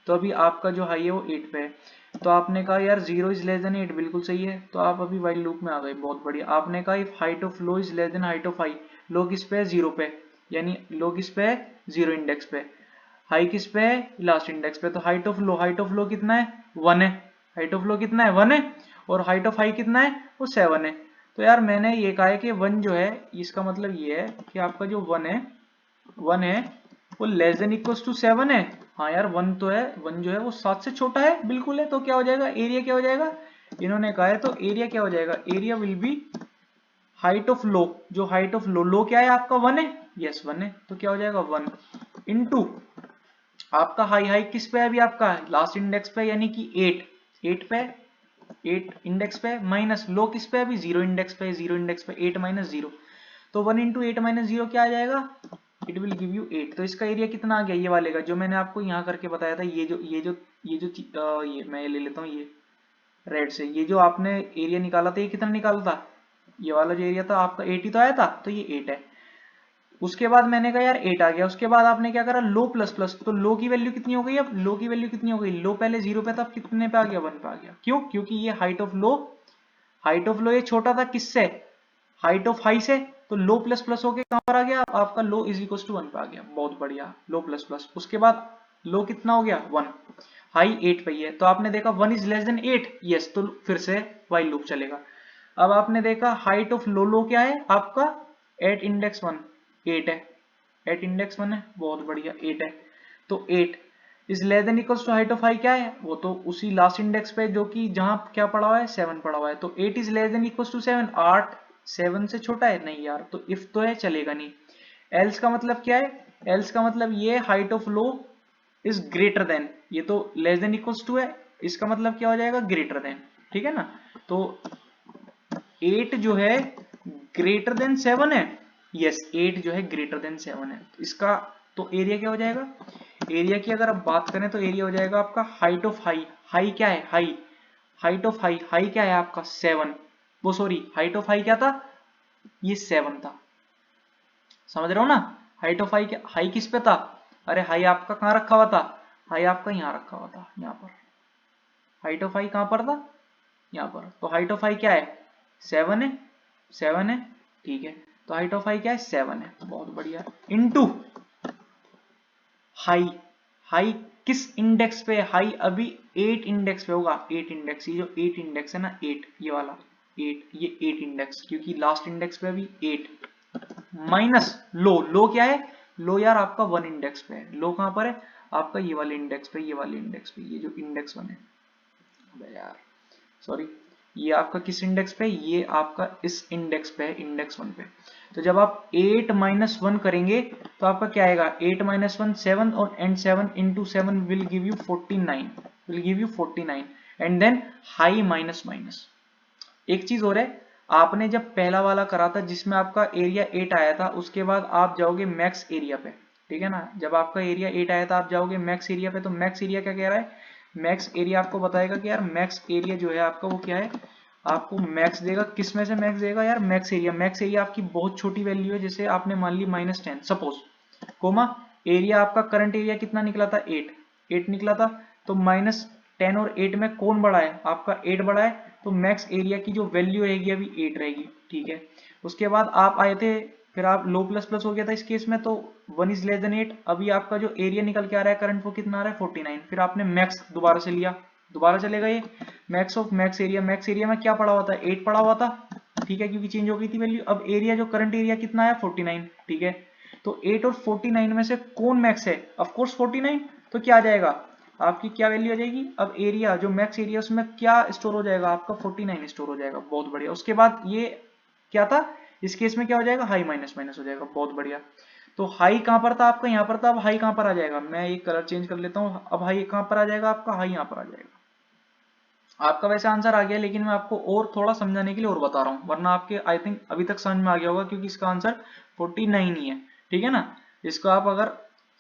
S1: तो अभी आपका जो हाई है वो 8 पे है, तो आपने कहा यार 0 इज लेस देन 8, बिल्कुल सही है, तो आप अभी वाइल लूप में आ गए, बहुत बढ़िया। आपने कहा if height of low is less than height of high, low किस पे है 0 पे, यानी लो किस पे है 0 इंडेक्स पे, हाई किस पे है लास्ट इंडेक्स पे, तो हाइट ऑफ लो कितना है 1 है, हाइट ऑफ लो कितना है 1 है, और हाइट ऑफ हाई कितना है वो 7 है। तो यार मैंने ये कहा है कि 1 जो है, इसका मतलब ये है कि आपका जो 1 है वो लेस देन इक्वल्स टू 7 है। हाँ यार 1 तो है, 1 जो है वो 7 से छोटा है, बिल्कुल है, तो क्या हो जाएगा एरिया क्या हो जाएगा, इन्होंने कहा है तो एरिया क्या हो जाएगा, area will be height of लो, जो हाइट ऑफ लो क्या है आपका 1 है, यस 1 है, तो क्या हो जाएगा 1 इंटू आपका हाई किस पे है अभी आपका लास्ट इंडेक्स पे, यानी कि 8 पे, 8 इंडेक्स पे, माइनस लो किस पे अभी 0 इंडेक्स पे, 0 इंडेक्स पे 8 माइनस 0, तो 1 इंटू 8 माइनस 0 क्या आ जाएगा, इट विल गिव यू 8। तो इसका एरिया कितना आ गया ये वाले का, जो मैंने आपको यहाँ करके बताया था, ये मैं ले लेता हूँ, ये रेड से, ये जो आपने एरिया निकाला था ये कितना निकाला था, ये वाला जो एरिया था आपका 8 ही तो आया था, तो ये 8 है। उसके बाद मैंने कहा यार 8 आ गया, उसके बाद आपने क्या करा लो प्लस प्लस, तो लो की वैल्यू कितनी हो गई, अब लो की वैल्यू कितनी हो गई, लो पहले 0 पे था, अब कितने पे आ गया 1 पे आ गया, क्यों, क्योंकि ये हाइट ऑफ लो ये छोटा था किससे, हाइट ऑफ हाई से, तो लो प्लस प्लस होके कहां पर आ गया आपका, लो इज इक्वल टू 1 पे आ गया, बहुत बढ़िया, लो प्लस प्लस। उसके बाद लो कितना हो गया 1, हाई 8 पे ही है, तो आपने देखा 1 इज लेस देन 8, यस, तो फिर से वाइल लूप चलेगा। अब आपने देखा हाइट ऑफ लो क्या है आपका एट इंडेक्स 1, 8 है, एट इंडेक्स 1 है, बहुत बढ़िया 8 है, तो 8 is less than equals to height of high क्या है, वो तो उसी लास्ट इंडेक्स पे जो कि जहां क्या पड़ा हुआ है 7 पड़ा हुआ है, तो 8 is less than equals to 7, 8 7 से छोटा है नहीं यार, तो इफ तो है चलेगा नहीं। एल्स का मतलब क्या है, एल्स का मतलब ये height of low is greater than, ये तो लेस देन इक्वल्स टू है, इसका मतलब क्या हो जाएगा ग्रेटर देन, ठीक है ना। तो 8 जो है ग्रेटर देन 7 है, यस 8 जो है ग्रेटर देन 7 है, इसका तो एरिया क्या हो जाएगा, एरिया की अगर आप बात करें तो एरिया हो जाएगा आपका हाइट ऑफ हाई, हाई क्या है high, height of high, high क्या है आपका 7, वो सॉरी हाइट ऑफ हाई क्या था ये 7 था, समझ रहे हो ना। हाइट ऑफ हाई क्या, हाई किस पे था, अरे हाई आपका कहाँ रखा हुआ था, हाई आपका यहाँ रखा हुआ था, यहाँ पर हाइट ऑफ हाई कहाँ पर था यहाँ पर, तो हाइट ऑफ हाई क्या है 7 है, 7 है, ठीक है, तो हाइट ऑफ हाई क्या है 7 है, बहुत बढ़िया, इनटू हाई, हाई किस इंडेक्स पे, हाई अभी 8 इंडेक्स पे होगा, 8 इंडेक्स, ये जो 8 इंडेक्स है ना 8 ये वाला 8, ये 8 इंडेक्स, क्योंकि लास्ट इंडेक्स पे अभी 8 माइनस लो क्या है, लो यार आपका 1 इंडेक्स पे है, लो कहां पर है आपका ये वाले इंडेक्स पे, ये वाले इंडेक्स पे, ये जो इंडेक्स 1 है, अबे यार सॉरी, ये आपका किस इंडेक्स पे, ये आपका इस इंडेक्स पे है, इंडेक्स 1 पे। तो जब आप 8 माइनस 1 करेंगे तो आपका क्या आएगा 8 माइनस 1 7, और and 7 into 7 will give you 49, and then high minus minus. एक चीज और है, आपने जब पहला वाला करा था जिसमें आपका एरिया 8 आया था, उसके बाद आप जाओगे मैक्स एरिया पे, ठीक है ना, जब आपका एरिया 8 आया था आप जाओगे मैक्स एरिया पे, तो मैक्स एरिया क्या कह रहा है, मैक्स एरिया आपको बताएगा कि यार मैक्स एरिया जो है आपका वो क्या है, आपको मैक्स देगा, किस में से मैक्स देगा यार मैक्स एरिया आपकी बहुत छोटी वैल्यू है, जैसे आपने मान ली -10 सपोज, कोमा एरिया आपका करंट एरिया कितना निकला था 8 निकला था, तो -10 और 8 में कौन बड़ा है आपका 8 बड़ा है, तो मैक्स एरिया की जो वैल्यू रहेगी अभी 8 रहेगी, ठीक है। उसके बाद आप आए थे फिर आप लो प्लस प्लस हो गया था इस केस में, तो 1 इज लेस देन 8। अभी आपका जो एरिया निकल के आ रहा है करंट वो कितना आ रहा है 49। फिर आपने मैक्स दोबारा से लिया, दोबारा चलेगा ये मैक्स ऑफ मैक्स एरिया में क्या पड़ा हुआ था 8 पड़ा हुआ था, ठीक है, क्योंकि चेंज हो गई थी वैल्यू। अब एरिया जो करंट एरिया कितना है 49, ठीक है। तो 8 और 49 में से कौन मैक्स है, ऑफ कोर्स 49। तो क्या आ जाएगा आपकी, क्या वैल्यू आ जाएगी, अब एरिया जो मैक्स एरिया उसमें क्या स्टोर हो जाएगा आपका 49 स्टोर हो जाएगा, बहुत बढ़िया। उसके बाद ये क्या था इस केस में क्या हो जाएगा हाई माइनस माइनस हो जाएगा, बहुत बढ़िया। तो हाई कहां पर था आपका, यहाँ पर था, अब हाई कहां पर आ जाएगा, मैं एक कलर चेंज कर लेता हूं, अब हाई कहां पर आ जाएगा आपका, हाई यहाँ पर आ जाएगा। आपका वैसे आंसर आ गया, लेकिन मैं आपको और थोड़ा समझाने के लिए और बता रहा हूँ, वरना आपके आई थिंक अभी तक समझ में आ गया होगा, क्योंकि इसका आंसर 49 ही है, ठीक है ना। इसको आप अगर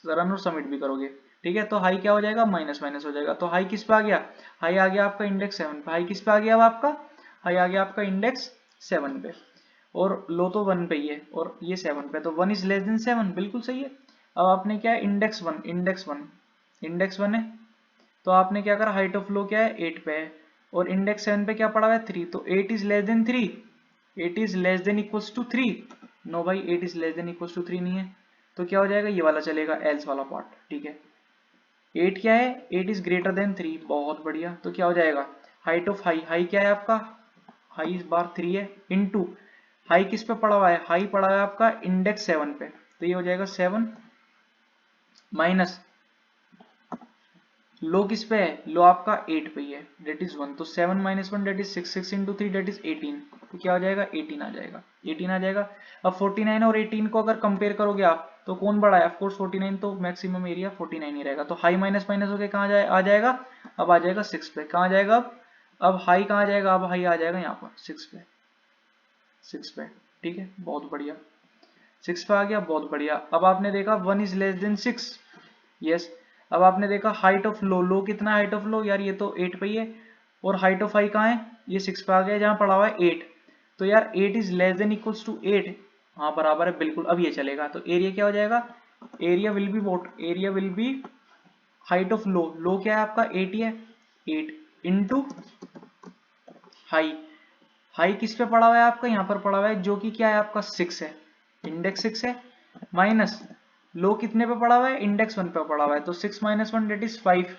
S1: रन और सबमिट भी करोगे, ठीक है, तो हाई क्या हो जाएगा माइनस माइनस हो जाएगा। तो हाई किस पे आ गया, हाई आ गया आपका इंडेक्स 7 पे। हाई किस पे आ गया अब आपका, हाई आ गया आपका इंडेक्स 7 पे, और लो तो 1 पे ही है, और ये 7 पे, तो 1 इज लेस देन 7, बिल्कुल सही है। अब आपने क्या है इंडेक्स 1 है, तो आपने क्या करा, हाइट ऑफ लो क्या है 8 पे है, और इंडेक्स 7 पे क्या पड़ा हुआ है 3, तो 8 is less than 3, 8 is less than equals to 3। No भाई 8 is less than equals to 3 नहीं है, तो क्या हो जाएगा ये वाला चलेगा, एल्स वाला पार्ट, ठीक है। 8 क्या है, 8 इज ग्रेटर देन 3, बहुत बढ़िया। तो क्या हो जाएगा हाइट ऑफ हाई, हाई क्या है आपका, हाई इस बार 3 है, इनटू हाई किस पे पड़ा हुआ है, हाई पड़ा हुआ है आपका इंडेक्स 7 पे, तो ये हो जाएगा 7 माइनस लो किस पे है, लो आपका 8 पे ही है, डेट इज 1, तो 7 minus 1 that is 6, 6 into 3 that is 18, तो क्या हो जाएगा 18 आ जाएगा, 18 आ जाएगा। अब 49 और 18 को अगर कंपेयर करोगे आप, तो कौन बड़ा है, ऑफ कोर्स 49, तो मैक्सिमम एरिया 49 ही रहेगा। तो हाई माइनस माइनस होके कहाँ आ जाएगा, अब आ जाएगा 6 पे, कहाँ आ जाएगा अब हाई कहाँ आ जाएगा, अब हाई आ जाएगा यहाँ पर 6 पे, 6 पे, ठीक है, बहुत बढ़िया, 6 पे आ गया, बहुत बढ़िया। अब आपने देखा 1 इज लेस देन 6, यस। अब आपने देखा हाइट ऑफ लो, लो कितना हाइट ऑफ लो यार, ये तो 8 पे ही है, और हाइट ऑफ हाई कहाँ है, ये 6 पे आ गया जहां पड़ा हुआ है 8, तो यार 8 is less than equals to 8, हाँ बराबर है बिल्कुल, अब ये चलेगा। तो एरिया क्या हो जाएगा, area will be what, area will be height of low, low क्या है आपका 8 ही है, 8 इंटू हाई, हाई किस पे पड़ा हुआ है आपका, यहाँ पर पड़ा हुआ है जो कि क्या है आपका 6 है, इंडेक्स 6 है, माइनस लो कितने पे पड़ा हुआ है, इंडेक्स 1 पे पड़ा हुआ है, तो 6 माइनस 1 डेट इज 5,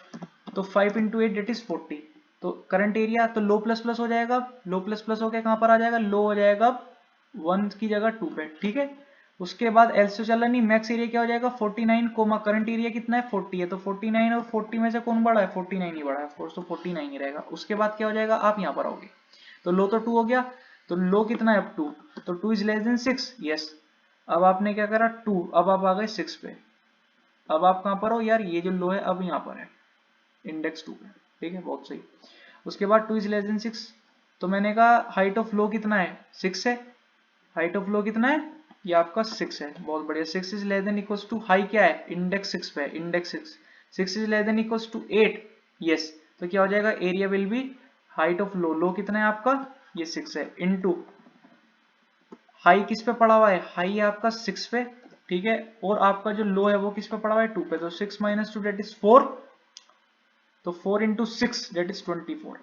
S1: तो 5 इंटू 8 डेट इज 40। तो करंट एरिया तो लो प्लस प्लस हो जाएगा, लो प्लस प्लस होके कहां पर आ जाएगा, लो हो जाएगा 1 की जगह 2 पे, ठीक है। उसके बाद एल्स तो चला नहीं, मैक्स एरिया क्या हो जाएगा 49 कोमा करंट एरिया कितना है 40 है, तो 49 और 40 में से कौन बड़ा है, 49 ही बड़ा है, ऑफ कोर्स, तो 49 ही रहेगा। उसके बाद क्या हो जाएगा, आप यहाँ पर आओगे, तो लो तो 2 हो गया, तो लो कितना है अब 2, तो 2 इज लेस देन 6, यस। अब आपने क्या करा 2, अब आप आ गए 6 पे, अब आप कहां पर हो यार, ये जो लो है अब यहाँ पर है इंडेक्स 2 पे, ठीक है, बहुत सही। उसके बाद 2 इज लेस देन 6, तो मैंने कहा हाइट ऑफ लो कितना है 6 है, हाइट ऑफ लो कितना है, ये आपका 6 है, बहुत बढ़िया। 6 is less than equals to high क्या है, इंडेक्स 6 पे, index 6, 6 is less than equals to 8, yes. तो क्या हो जाएगा area will be height of low, low कितना है आपका ये 6 है, इनटू हाई किस पे पड़ा हुआ है, हाई है आपका 6 पे, ठीक है, और आपका जो लो है वो किस पे पड़ा हुआ है 2 पे, तो 6 माइनस 2 डेट इज 4, तो 4 इंटू 6 डेट इज 24।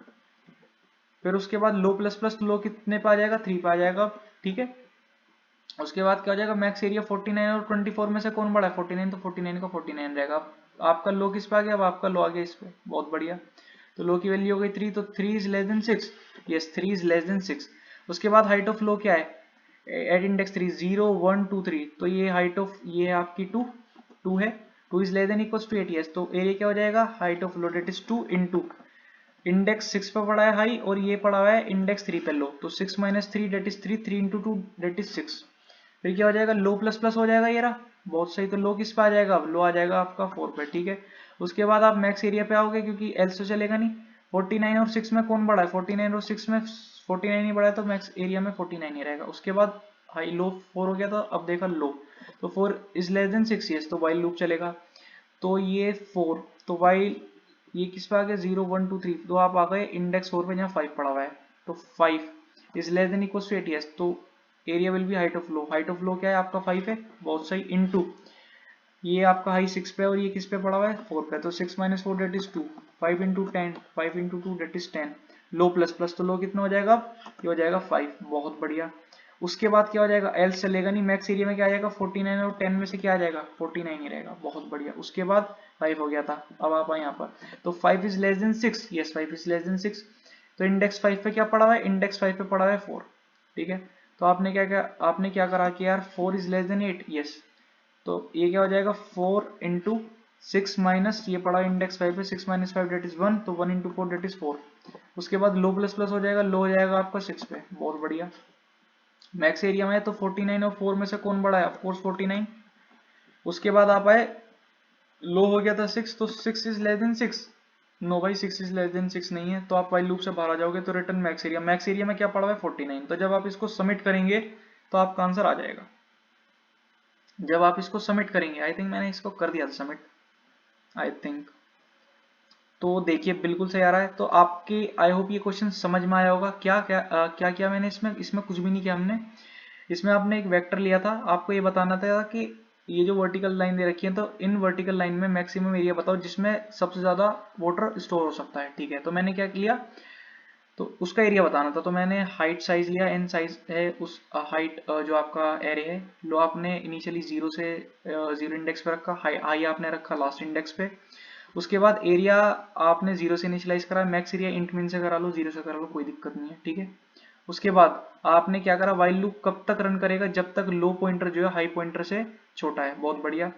S1: फिर उसके बाद लो प्लस प्लस लो कितने पे आ जाएगा 3 पे आ जाएगा, ठीक है। उसके बाद क्या हो जाएगा मैक्स एरिया 49 और 24 में से कौन बड़ा है 49, तो 49 का 49 रहेगा। आपका लो किस पे आ गया, अब आपका लो आ गया इस पे, बहुत बढ़िया। तो लो की वैल्यू हो गई 3, तो 3 is less then 6, yes 3 is less then 6। उसके बाद हाइट ऑफ लो क्या है, एट इंडेक्स 3 0 1 2 3, तो ये हाइट ऑफ ये है आपकी 2 है, 2 is less than equals to 8, yes. तो एरिया क्या हो जाएगा height of low that is 2 into index 6 पे पड़ा है हाई, और ये पड़ा हुआ है इंडेक्स 3 पे लो, तो 6 minus 3 that is 3, 3 into 2 that is 6। फिर क्या हो जाएगा लो प्लस प्लस हो जाएगा ये रहा, बहुत सही। तो लो किस पे आ जाएगा, अब लो आ जाएगा आपका 4 पे, ठीक है। उसके बाद आप मैक्स एरिया पे आओगे, क्योंकि एल्स तो चलेगा नहीं, 49 और 6 में कौन बड़ा है, 49 और 6 में 49 ही बड़ा है, तो मैक्स एरिया में 49 ही रहेगा। उसके बाद हाई लो 4 हो गया था, अब देखा लो, तो 4 इज लेस देन 6, यस, तो वाइल लूप चलेगा, तो ये 4, तो वाइल ये किस पे आ गया 0 1 2 3, तो आप आ गए इंडेक्स 4 पे जहाँ 5 पड़ा हुआ है, तो 5 is less than equals to 8, yes. तो area will be height of low, height of low क्या है आपका 5 है, बहुत सही, इनटू ये आपका हाई 6 पे और ये किस पे पड़ा हुआ है 4 पे, तो 6 minus 4 that is 2, 5 into 10, 5 into 2 that is 10, low plus plus तो लो कितना हो जाएगा, ये हो जाएगा 5, बहुत बढ़िया। उसके बाद क्या हो जाएगा, एल्स चलेगा नहीं, मैक्स एरिया में क्या आ जाएगा 49 और 10 में से क्या आ जाएगा 49 ही रहेगा। बहुत बढ़िया। उसके बाद 5 हो गया था। अब आप आए यहाँ पर, तो 5 is less then 6, yes 5 is less then 6। तो इंडेक्स 5 पे क्या पड़ा हुआ है, इंडेक्स 5 पे पड़ा हुआ है 4, ठीक है। तो आपने क्या करा कि यार 4 इज लेस देन 8, यस। तो ये क्या हो जाएगा 4 इंटू 6 माइनस ये पड़ा इंडेक्स 5 पे 6 माइनस 5 डेट इज 1, तो 1 इंटू 4 डेट इज 4। उसके बाद लो प्लस प्लस हो जाएगा, लो हो जाएगा आपका 6 पे। बहुत बढ़िया। मैक्स एरिया में तो 49 और 4 में से कौन बड़ा है, ऑफ कोर्स 49। उसके बाद आप आए, लो हो गया था 6, तो 6 इज लेस देन 6, नो भाई 6 इज लेस देन 6 नहीं है, तो आप वाइल लूप से बाहर आ जाओगे। तो रिटर्न मैक्स एरिया में क्या पड़ा हुआ है 49। तो जब आप इसको सबमिट करेंगे तो आपका आंसर आ जाएगा। जब आप इसको सबमिट करेंगे, आई थिंक मैंने इसको कर दिया था सबमिट, आई थिंक। तो देखिए बिल्कुल सही आ रहा है। तो आपके आई होप ये क्वेश्चन समझ में आया होगा। क्या किया मैंने इसमें कुछ भी नहीं किया हमने। इसमें आपने एक वेक्टर लिया था, आपको ये बताना था कि ये जो वर्टिकल लाइन दे रखी है, तो इन वर्टिकल लाइन में मैक्सिमम एरिया बताओ जिसमें सबसे ज्यादा वाटर स्टोर हो सकता है, ठीक है। तो मैंने क्या लिया, तो उसका एरिया बताना था। तो मैंने हाइट साइज लिया, एन साइज है उस हाइट जो आपका एरे है, लो आपने इनिशियली 0 से 0 इंडेक्स पे रखा, हाई आपने रखा लास्ट इंडेक्स पे। उसके बाद एरिया आपने 0 से इनिशियलाइज करा, मैक्स एरिया इंट मिन से करा लो, 0 से करा लो, कोई दिक्कत नहीं है, ठीक है। उसके बाद आपने क्या करा, वाइल लूप कब तक रन करेगा, जब तक लो पॉइंटर जो है हाई पॉइंटर से छोटा है। बहुत बढ़िया।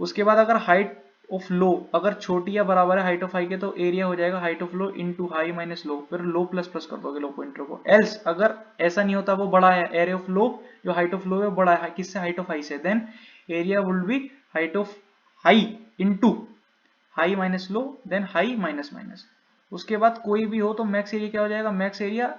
S1: उसके बाद अगर हाइट ऑफ लो अगर छोटी या बराबर है हाइट ऑफ हाई के, तो एरिया हो जाएगा height of low into high minus low, फिर लो प्लस प्लस कर दोगे लो पॉइंटर को। एल्स अगर ऐसा नहीं होता, वो बड़ा है, एरिया ऑफ लो जो हाइट ऑफ लो है बड़ा है किससे, हाइट ऑफ हाई से, then area would be height of high into high minus low, then high minus minus. उसके बाद कोई भी हो तो मैक्स एरिया क्या हो जाएगा, max area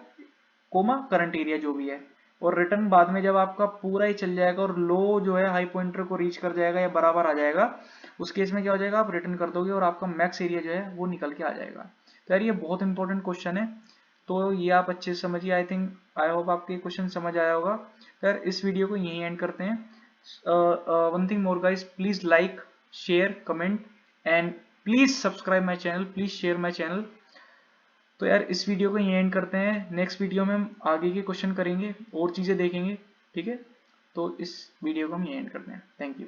S1: comma current area जो भी है। और रिटर्न बाद में जब आपका पूरा ही चल जाएगा और लो जो है हाई पॉइंटर को रीच कर जाएगा या बराबर आ जाएगा, उस केस में क्या हो जाएगा, आप रिटर्न कर दोगे और आपका मैक्स एरिया जो है वो निकल के आ जाएगा। तो यार ये बहुत इंपॉर्टेंट क्वेश्चन है, तो ये आप अच्छे से समझिए। आई थिंक आई होप आपको ये क्वेश्चन समझ आया होगा। तो यार इस वीडियो को यहीं एंड करते हैं। One thing more guys, please like share comment and please subscribe my channel, please share my channel. तो यार इस वीडियो को यहीं एंड करते हैं। नेक्स्ट वीडियो में हम आगे के क्वेश्चन करेंगे और चीज़ें देखेंगे, ठीक है। तो इस वीडियो को हम यहीं एंड करते हैं। Thank you.